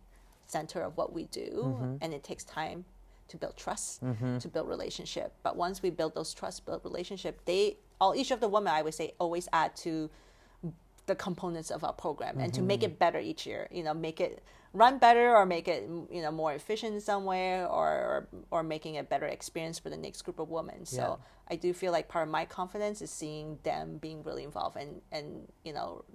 center of what we do, and it takes time to build trust, to build relationship. But once we build those trust, build relationship, each of the women, I would say, always add to the components of our program and to make it better each year, make it run better or make it, more efficient in some way or making a better experience for the next group of women. So I do feel like part of my confidence is seeing them being really involved and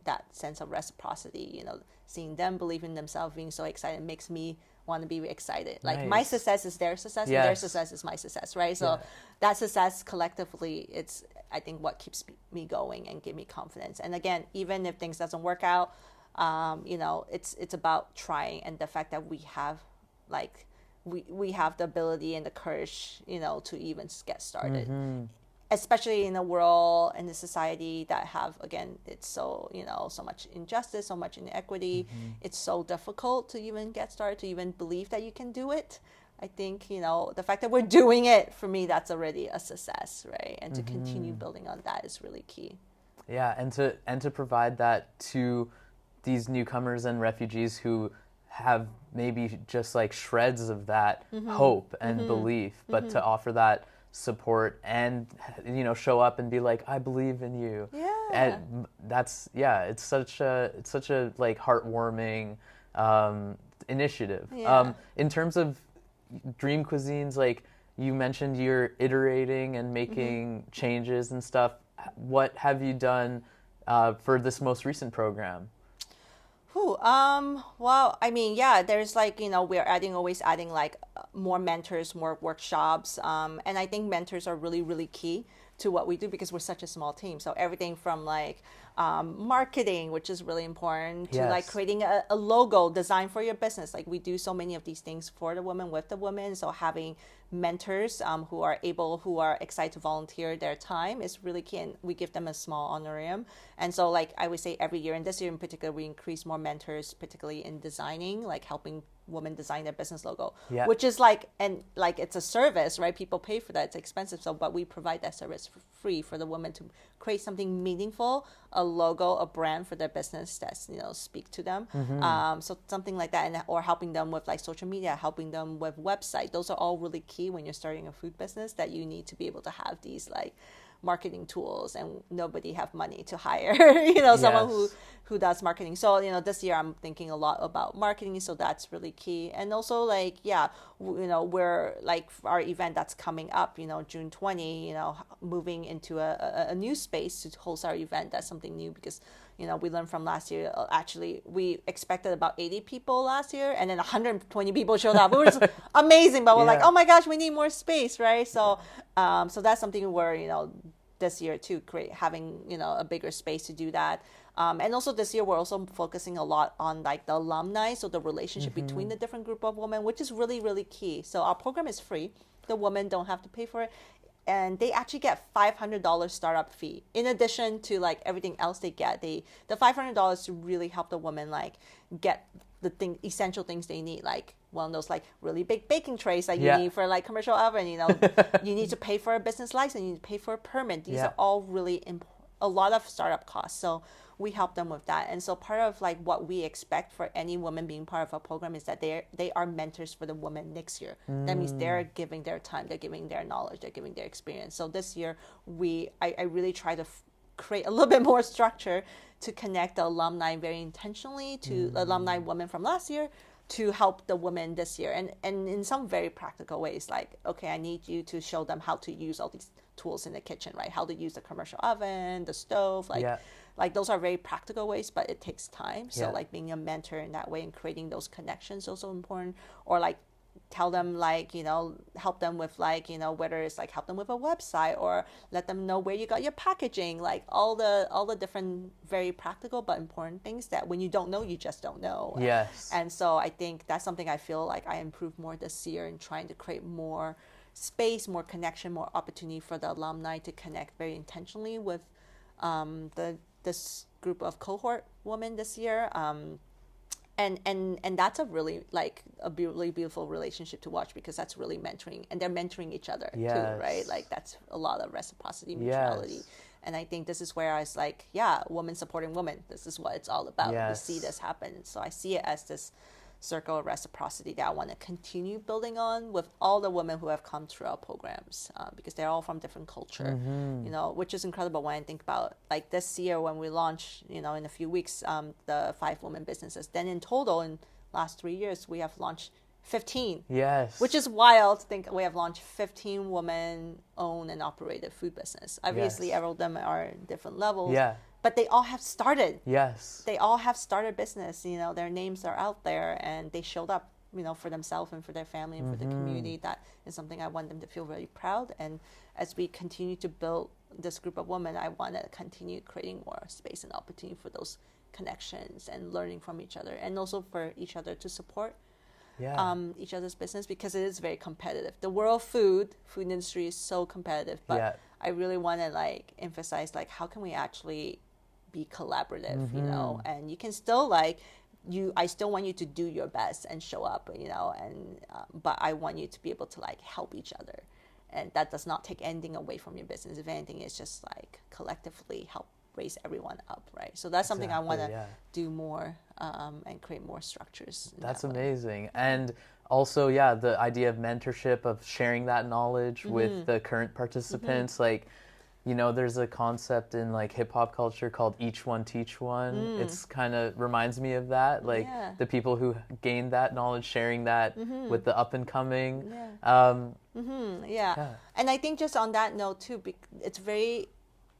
that sense of reciprocity, seeing them believe in themselves, being so excited makes me want to be excited. Like my success is their success and their success is my success, right? So that success collectively, it's I think what keeps me going and give me confidence. And again, even if things doesn't work out, it's about trying, and the fact that we have we have the ability and the courage, to even get started. Especially in a world and a society that have, again, it's so, so much injustice, so much inequity. It's so difficult to even get started, to even believe that you can do it. I think, the fact that we're doing it, for me, that's already a success, right? And to continue building on that is really key. Yeah, and to provide that to these newcomers and refugees who have maybe just like shreds of that hope and belief, but to offer that support and show up and be like, I believe in you. And that's it's such a like heartwarming initiative. In terms of Dream Cuisines, like you mentioned, you're iterating and making changes and stuff. What have you done for this most recent program? Well, I mean, there's like, we're always adding like more mentors, more workshops. And I think mentors are really, really key to what we do because we're such a small team. So everything from like marketing, which is really important, to like creating a logo design for your business. Like we do so many of these things for the women, with the women. So having mentors who are excited to volunteer their time is really key, and we give them a small honorarium. And so like I would say every year, and this year in particular, we increase more mentors, particularly in designing, like helping women design their business logo, which is like, and like it's a service, right? People pay for that, it's expensive, but we provide that service for free for the women to create something meaningful, a logo, a brand for their business that's speak to them. So something like that, or helping them with like social media, helping them with website. Those are all really key when you're starting a food business, that you need to be able to have these like marketing tools, and nobody have money to hire someone who does marketing. So this year I'm thinking a lot about marketing, so that's really key. And also like we're like our event that's coming up, June 20, moving into a new space to host our event. That's something new because we learned from last year. Actually, we expected about 80 people last year, and then 120 people showed up. It was amazing, but we're like, oh my gosh, we need more space, right? So, so that's something where this year too, having a bigger space to do that. And also this year, we're also focusing a lot on like the alumni, so the relationship between the different group of women, which is really, really key. So our program is free. The women don't have to pay for it. And they actually get $500 startup fee in addition to like everything else they get. The $500 to really help the women like get the essential things they need, like one of those like really big baking trays that you need for like commercial oven. You need to pay for a business license, you need to pay for a permit. These are all really a lot of startup costs. So we help them with that. And so part of like what we expect for any woman being part of our program is that they are mentors for the women next year. That means they're giving their time, they're giving their knowledge, they're giving their experience. So this year I really try to create a little bit more structure to connect the alumni very intentionally to the alumni women from last year to help the women this year, and in some very practical ways, like, okay, I need you to show them how to use all these tools in the kitchen, right? How to use the commercial oven, the stove, like those are very practical ways, but it takes time. So like being a mentor in that way and creating those connections is also important. Or like tell them like, help them with like, whether it's like help them with a website or let them know where you got your packaging, like all the different very practical but important things that when you don't know, you just don't know. Yes. And so I think that's something I feel like I improved more this year in trying to create more space, more connection, more opportunity for the alumni to connect very intentionally with this group of cohort women this year. And that's a really really beautiful relationship to watch, because that's really mentoring, and they're mentoring each other too, right? Like that's a lot of reciprocity, mutuality. And I think this is where I was like, women supporting women. This is what it's all about. We see this happen. So I see it as this circle of reciprocity that I want to continue building on with all the women who have come through our programs, because they're all from different culture, you know, which is incredible when I think about like this year when we launch, you know, in a few weeks, the 5 women businesses. Then in total, in last 3 years, we have launched 15. Yes. Which is wild to think we have launched 15 women-owned and operated food business. Obviously, every of them are in different levels. Yeah. But they all have started. Yes. They all have started business. You know, their names are out there and they showed up, you know, for themselves and for their family and for the community. That is something I want them to feel very proud. And as we continue to build this group of women, I want to continue creating more space and opportunity for those connections and learning from each other, and also for each other to support each other's business, because it is very competitive. The world food industry is so competitive, but I really want to like emphasize like how can we actually be collaborative, you know, and you can still like I still want you to do your best and show up, you know, and but I want you to be able to like help each other, and that does not take anything away from your business. If anything, it's just like collectively help raise everyone up, right? So that's something I want to do more, and create more structures. That's amazing. And also, the idea of mentorship, of sharing that knowledge with the current participants, like, you know, there's a concept in like hip hop culture called each one teach one. It's kind of reminds me of that, like the people who gained that knowledge, sharing that with the up and coming. And I think just on that note too, it's very,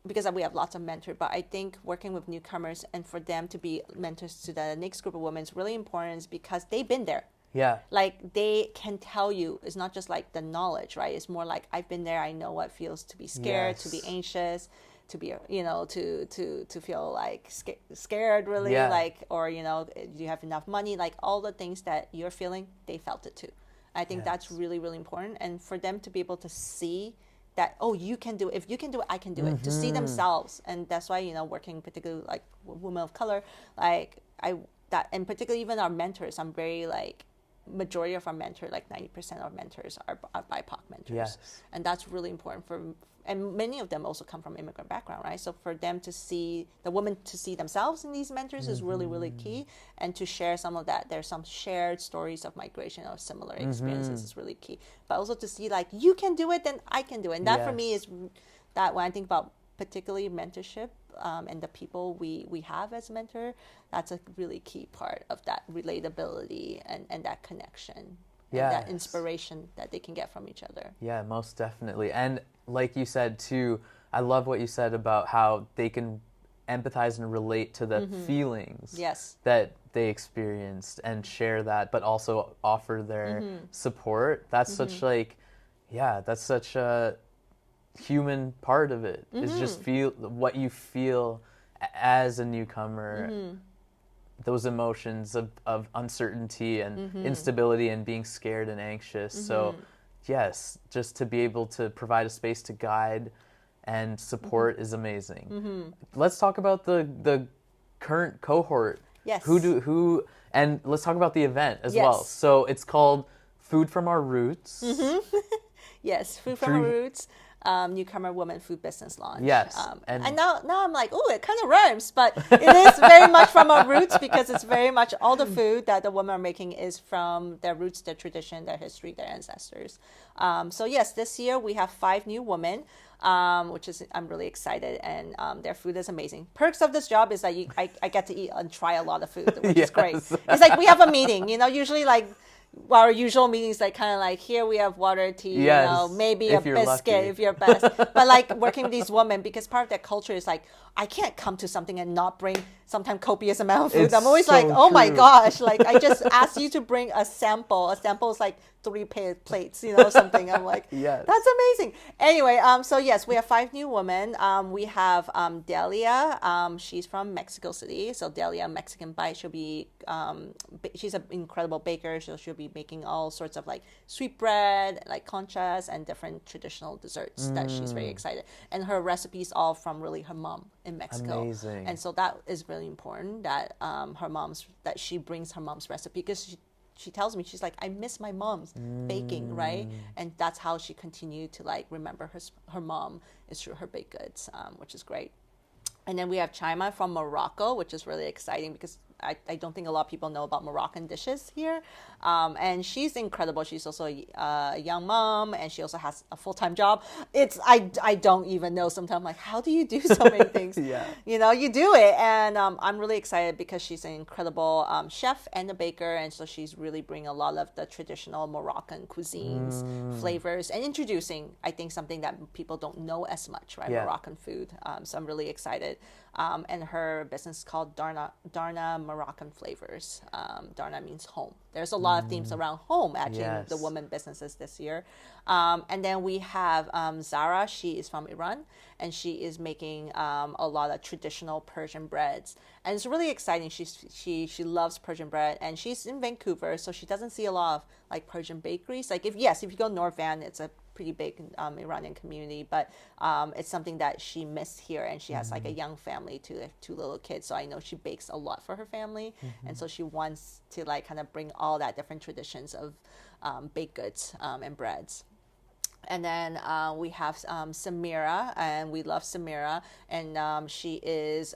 because we have lots of mentors, but I think working with newcomers and for them to be mentors to the next group of women is really important, because they've been there. Yeah. Like they can tell you, it's not just like the knowledge, right? It's more like I've been there. I know what it feels to be scared, to be anxious, to be, you know, to feel like scared really, like, or, you know, do you have enough money? Like all the things that you're feeling, they felt it too. I think that's really, really important. And for them to be able to see that, oh, you can do it. If you can do it, I can do it. To see themselves. And that's why, you know, working particularly like women of color, like and particularly even our mentors, I'm very like, majority of our mentors, like 90% of our mentors are BIPOC mentors. And that's really important and many of them also come from immigrant background, right? So for them to see, the women to see themselves in these mentors is really, really key. And to share some of that, there's some shared stories of migration or similar experiences is really key. But also to see like, you can do it, then I can do it. And that for me is that when I think about particularly mentorship, and the people we have as mentor, that's a really key part of that relatability and that connection, and that inspiration that they can get from each other. Yeah, most definitely. And like you said too, I love what you said about how they can empathize and relate to the feelings that they experienced and share that, but also offer their support. That's such like, that's such a human part of it, is just feel what you feel as a newcomer, those emotions of uncertainty and instability and being scared and anxious. So yes, just to be able to provide a space to guide and support is amazing. Let's talk about the current cohort. Who and let's talk about the event as well. So it's called Food from Our Roots. Food from Our Roots. Newcomer Women Food Business Launch. And now I'm like, oh, it kind of rhymes, but it is very much from our roots, because it's very much all the food that the women are making is from their roots, their tradition, their history, their ancestors. So yes, this year we have 5 new women, which is, I'm really excited, and their food is amazing. Perks of this job is that I get to eat and try a lot of food, which is great. It's like we have a meeting, you know, usually like, our usual meetings, like kind of like, here we have water, tea, you know, maybe a biscuit lucky. If you're best. But like working with these women, because part of their culture is like, I can't come to something and not bring sometimes copious amount of food. It's I'm always so like, oh my gosh, like I just asked you to bring a sample. A sample is like 3 plates, you know, something. I'm like, that's amazing. Anyway, so yes, we have 5 new women. We have Delia. She's from Mexico City. So Delia, Mexican Bite. She'll be, she's an incredible baker. So she'll be making all sorts of like sweet bread, like conchas, and different traditional desserts that she's very excited. And her recipes all from really her mom in Mexico. Amazing. And so that is really important that that she brings her mom's recipe, because she tells me, she's like, I miss my mom's baking, right? And that's how she continued to like remember her mom is through her baked goods, which is great. And then we have Chaima from Morocco, which is really exciting, because I don't think a lot of people know about Moroccan dishes here. And she's incredible. She's also a young mom, and she also has a full-time job. I don't even know sometimes, like, how do you do so many things? Yeah. You know, you do it. And I'm really excited because she's an incredible chef and a baker. And so she's really bringing a lot of the traditional Moroccan cuisines, flavors, and introducing, I think, something that people don't know as much, right? Yeah. Moroccan food. So I'm really excited. And her business is called Darna Moroccan Flavors. Darna means home. There's a lot of themes around home, actually, in the women businesses this year. And then we have Zara. She is from Iran, and she is making a lot of traditional Persian breads. And it's really exciting. She loves Persian bread, and she's in Vancouver, so she doesn't see a lot of like Persian bakeries. Like if you go North Van, it's a pretty big Iranian community, but it's something that she missed here, and she has like a young family, two little kids, so I know she bakes a lot for her family, and so she wants to like kind of bring all that different traditions of baked goods and breads. And then we have Samira, and we love Samira, and she is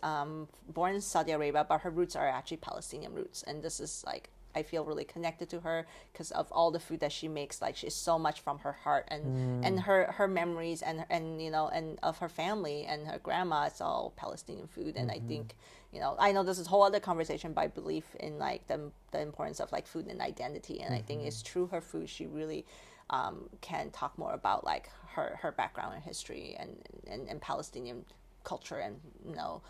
born in Saudi Arabia, but her roots are actually Palestinian roots, and this is like, I feel really connected to her because of all the food that she makes. Like she's so much from her heart and her memories and you know, and of her family and her grandma. It's all Palestinian food, and I think, you know, I know this is a whole other conversation, but I believe in like the importance of like food and identity, and I think it's through her food she really can talk more about like her background and history and Palestinian culture and, you know,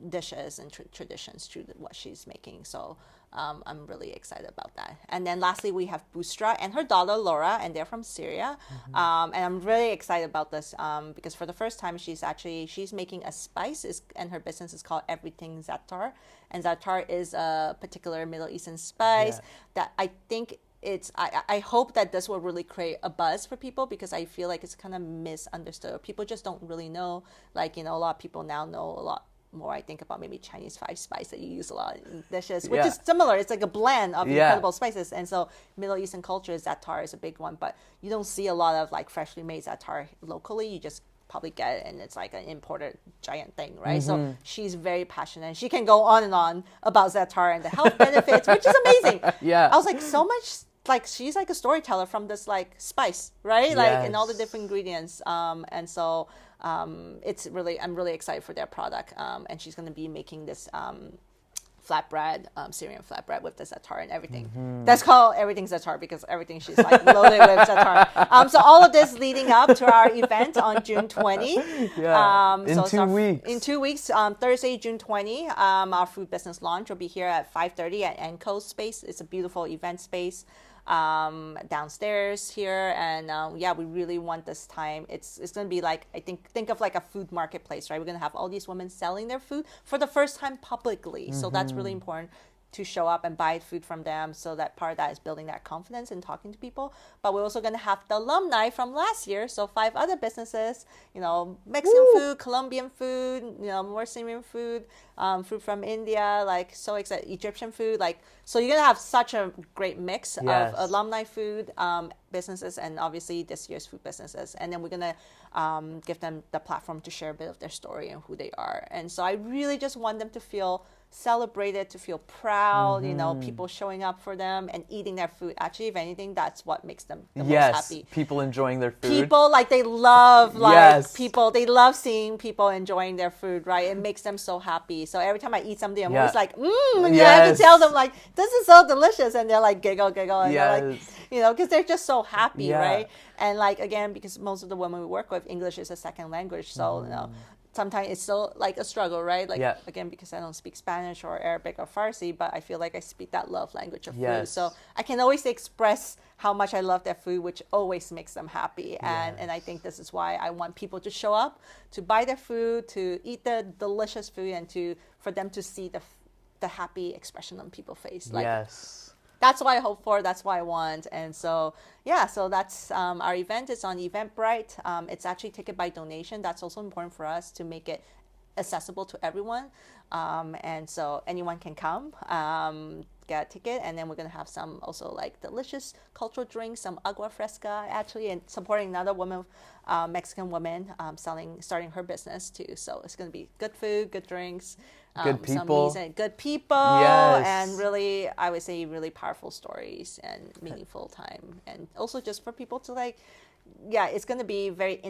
dishes and traditions through what she's making. So I'm really excited about that. And then lastly, we have Busra and her daughter Laura, and they're from Syria. And I'm really excited about this because for the first time she's making a spice, and her business is called Everything Za'atar. And Za'atar is a particular Middle Eastern spice that I think I hope that this will really create a buzz for people, because I feel like it's kind of misunderstood. People just don't really know. Like, you know, a lot of people now know a lot more, I think, about maybe Chinese five spice that you use a lot in dishes, which is similar. It's like a blend of incredible spices. And so Middle Eastern culture, za'atar is a big one, but you don't see a lot of like freshly made za'atar locally. You just probably get it, and it's like an imported giant thing, right? So she's very passionate, and she can go on and on about za'atar and the health benefits, which is amazing. I was like, so much, like she's like a storyteller from this like spice, right? Like, and all the different ingredients. And so it's really, I'm really excited for their product. And she's going to be making this flatbread, Syrian flatbread with the za'atar and everything. That's called Everything Za'atar because everything she's like loaded with za'atar. So all of this leading up to our event on June 20. In 2 weeks, Thursday, June 20, our food business launch will be here at 5:30 at Enco space. It's a beautiful event space downstairs here, and we really want this time. It's going to be like, I think of like a food marketplace, right? We're going to have all these women selling their food for the first time publicly. So that's really important to show up and buy food from them. So that part of that is building that confidence and talking to people. But we're also going to have the alumni from last year. So 5 other businesses, you know, Mexican food, Colombian food, you know, more Syrian food, food from India, like so excited, Egyptian food. Like, so you're going to have such a great mix of alumni food businesses and obviously this year's food businesses. And then we're going to give them the platform to share a bit of their story and who they are. And so I really just want them to feel celebrated, to feel proud, you know, people showing up for them and eating their food. Actually, if anything, that's what makes them the most happy. People enjoying their food. People, like, they love, like, people, they love seeing people enjoying their food, right? It makes them so happy. So every time I eat something, I'm always like, and I have to tell them, like, this is so delicious. And they're like, giggle, and they're like, you know, because they're just so happy, right? And like, again, because most of the women we work with, English is a second language. So, you know, sometimes it's still like a struggle, right? Like, again, because I don't speak Spanish or Arabic or Farsi, but I feel like I speak that love language of food. So I can always express how much I love their food, which always makes them happy. And I think this is why I want people to show up, to buy their food, to eat the delicious food, and for them to see the happy expression on people's face. Like, that's what I hope for. That's what I want. And so, so that's our event. It's on Eventbrite. It's actually ticket by donation. That's also important for us to make it accessible to everyone. And so anyone can come, get a ticket. And then we're going to have some also like delicious cultural drinks, some agua fresca actually, and supporting another woman, Mexican woman, starting her business too. So it's going to be good food, good drinks. Good people. Good people. Yes. And really, I would say really powerful stories and meaningful time. And also just for people to like, yeah, it's going to be very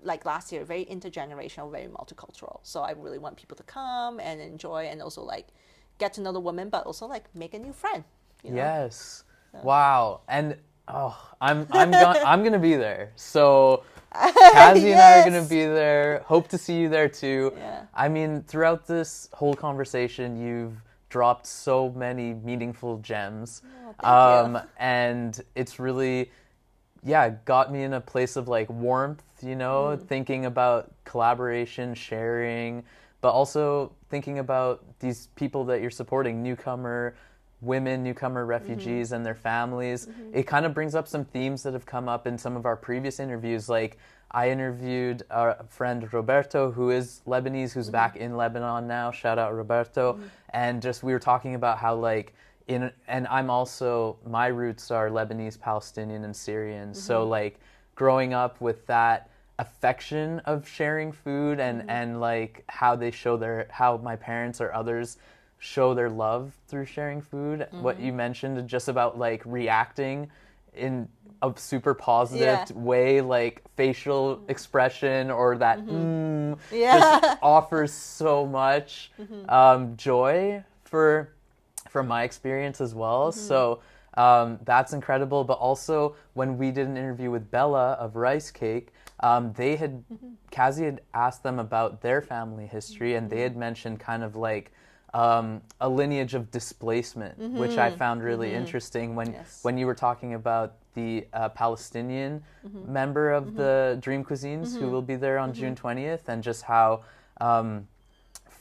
like last year, very intergenerational, very multicultural. So I really want people to come and enjoy and also like get to know the woman, but also like make a new friend. You know? Yes. So. Wow. And I'm gonna be there. So Cassie and I are gonna be there. Hope to see you there too. Yeah. I mean, throughout this whole conversation, you've dropped so many meaningful gems. Thank you. And it's really, got me in a place of like warmth, thinking about collaboration, sharing, but also thinking about these people that you're supporting, newcomer refugees and their families. It kind of brings up some themes that have come up in some of our previous interviews. Like I interviewed our friend Roberto, who is Lebanese, who's back in Lebanon now. Shout out Roberto. And just we were talking about how like and I'm also, my roots are Lebanese, Palestinian, and Syrian. So like growing up with that affection of sharing food and like how they how my parents or others show their love through sharing food. What you mentioned just about like reacting in a super positive way, like facial expression or that just offers so much joy from my experience as well. So that's incredible. But also when we did an interview with Bella of Rice Cake, Cassie had asked them about their family history, and they had mentioned kind of like a lineage of displacement, which I found really interesting when you were talking about the Palestinian member of the Dream Cuisines who will be there on June 20th, and just how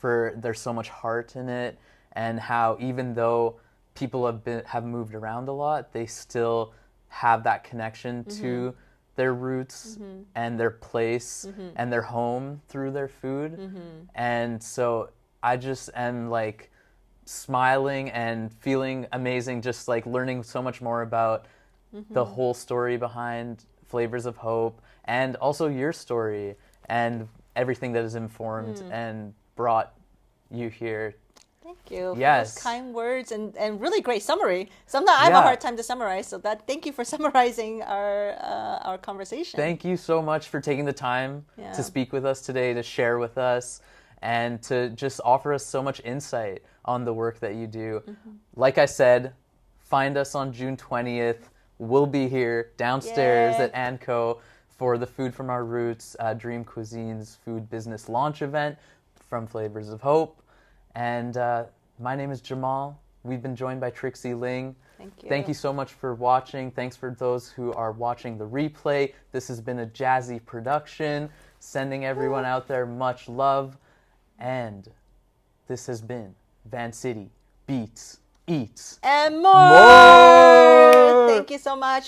there's so much heart in it, and how even though people have moved around a lot, they still have that connection to their roots and their place and their home through their food. And so I just am like smiling and feeling amazing, just like learning so much more about the whole story behind Flavours of Hope, and also your story and everything that has informed and brought you here. Thank you for Yes. those kind words and really great summary. Sometimes I have a hard time to summarize, so thank you for summarizing our conversation. Thank you so much for taking the time to speak with us today, to share with us, and to just offer us so much insight on the work that you do. Like I said, find us on June 20th. We'll be here downstairs at Anco for the Food from Our Roots Dream Cuisines Food Business Launch event from Flavours of Hope. And my name is Jamal. We've been joined by Trixie Ling. Thank you. Thank you so much for watching. Thanks for those who are watching the replay. This has been a jazzy production. Sending everyone out there much love. And this has been Vancity Beats, Eats, and more. Thank you so much.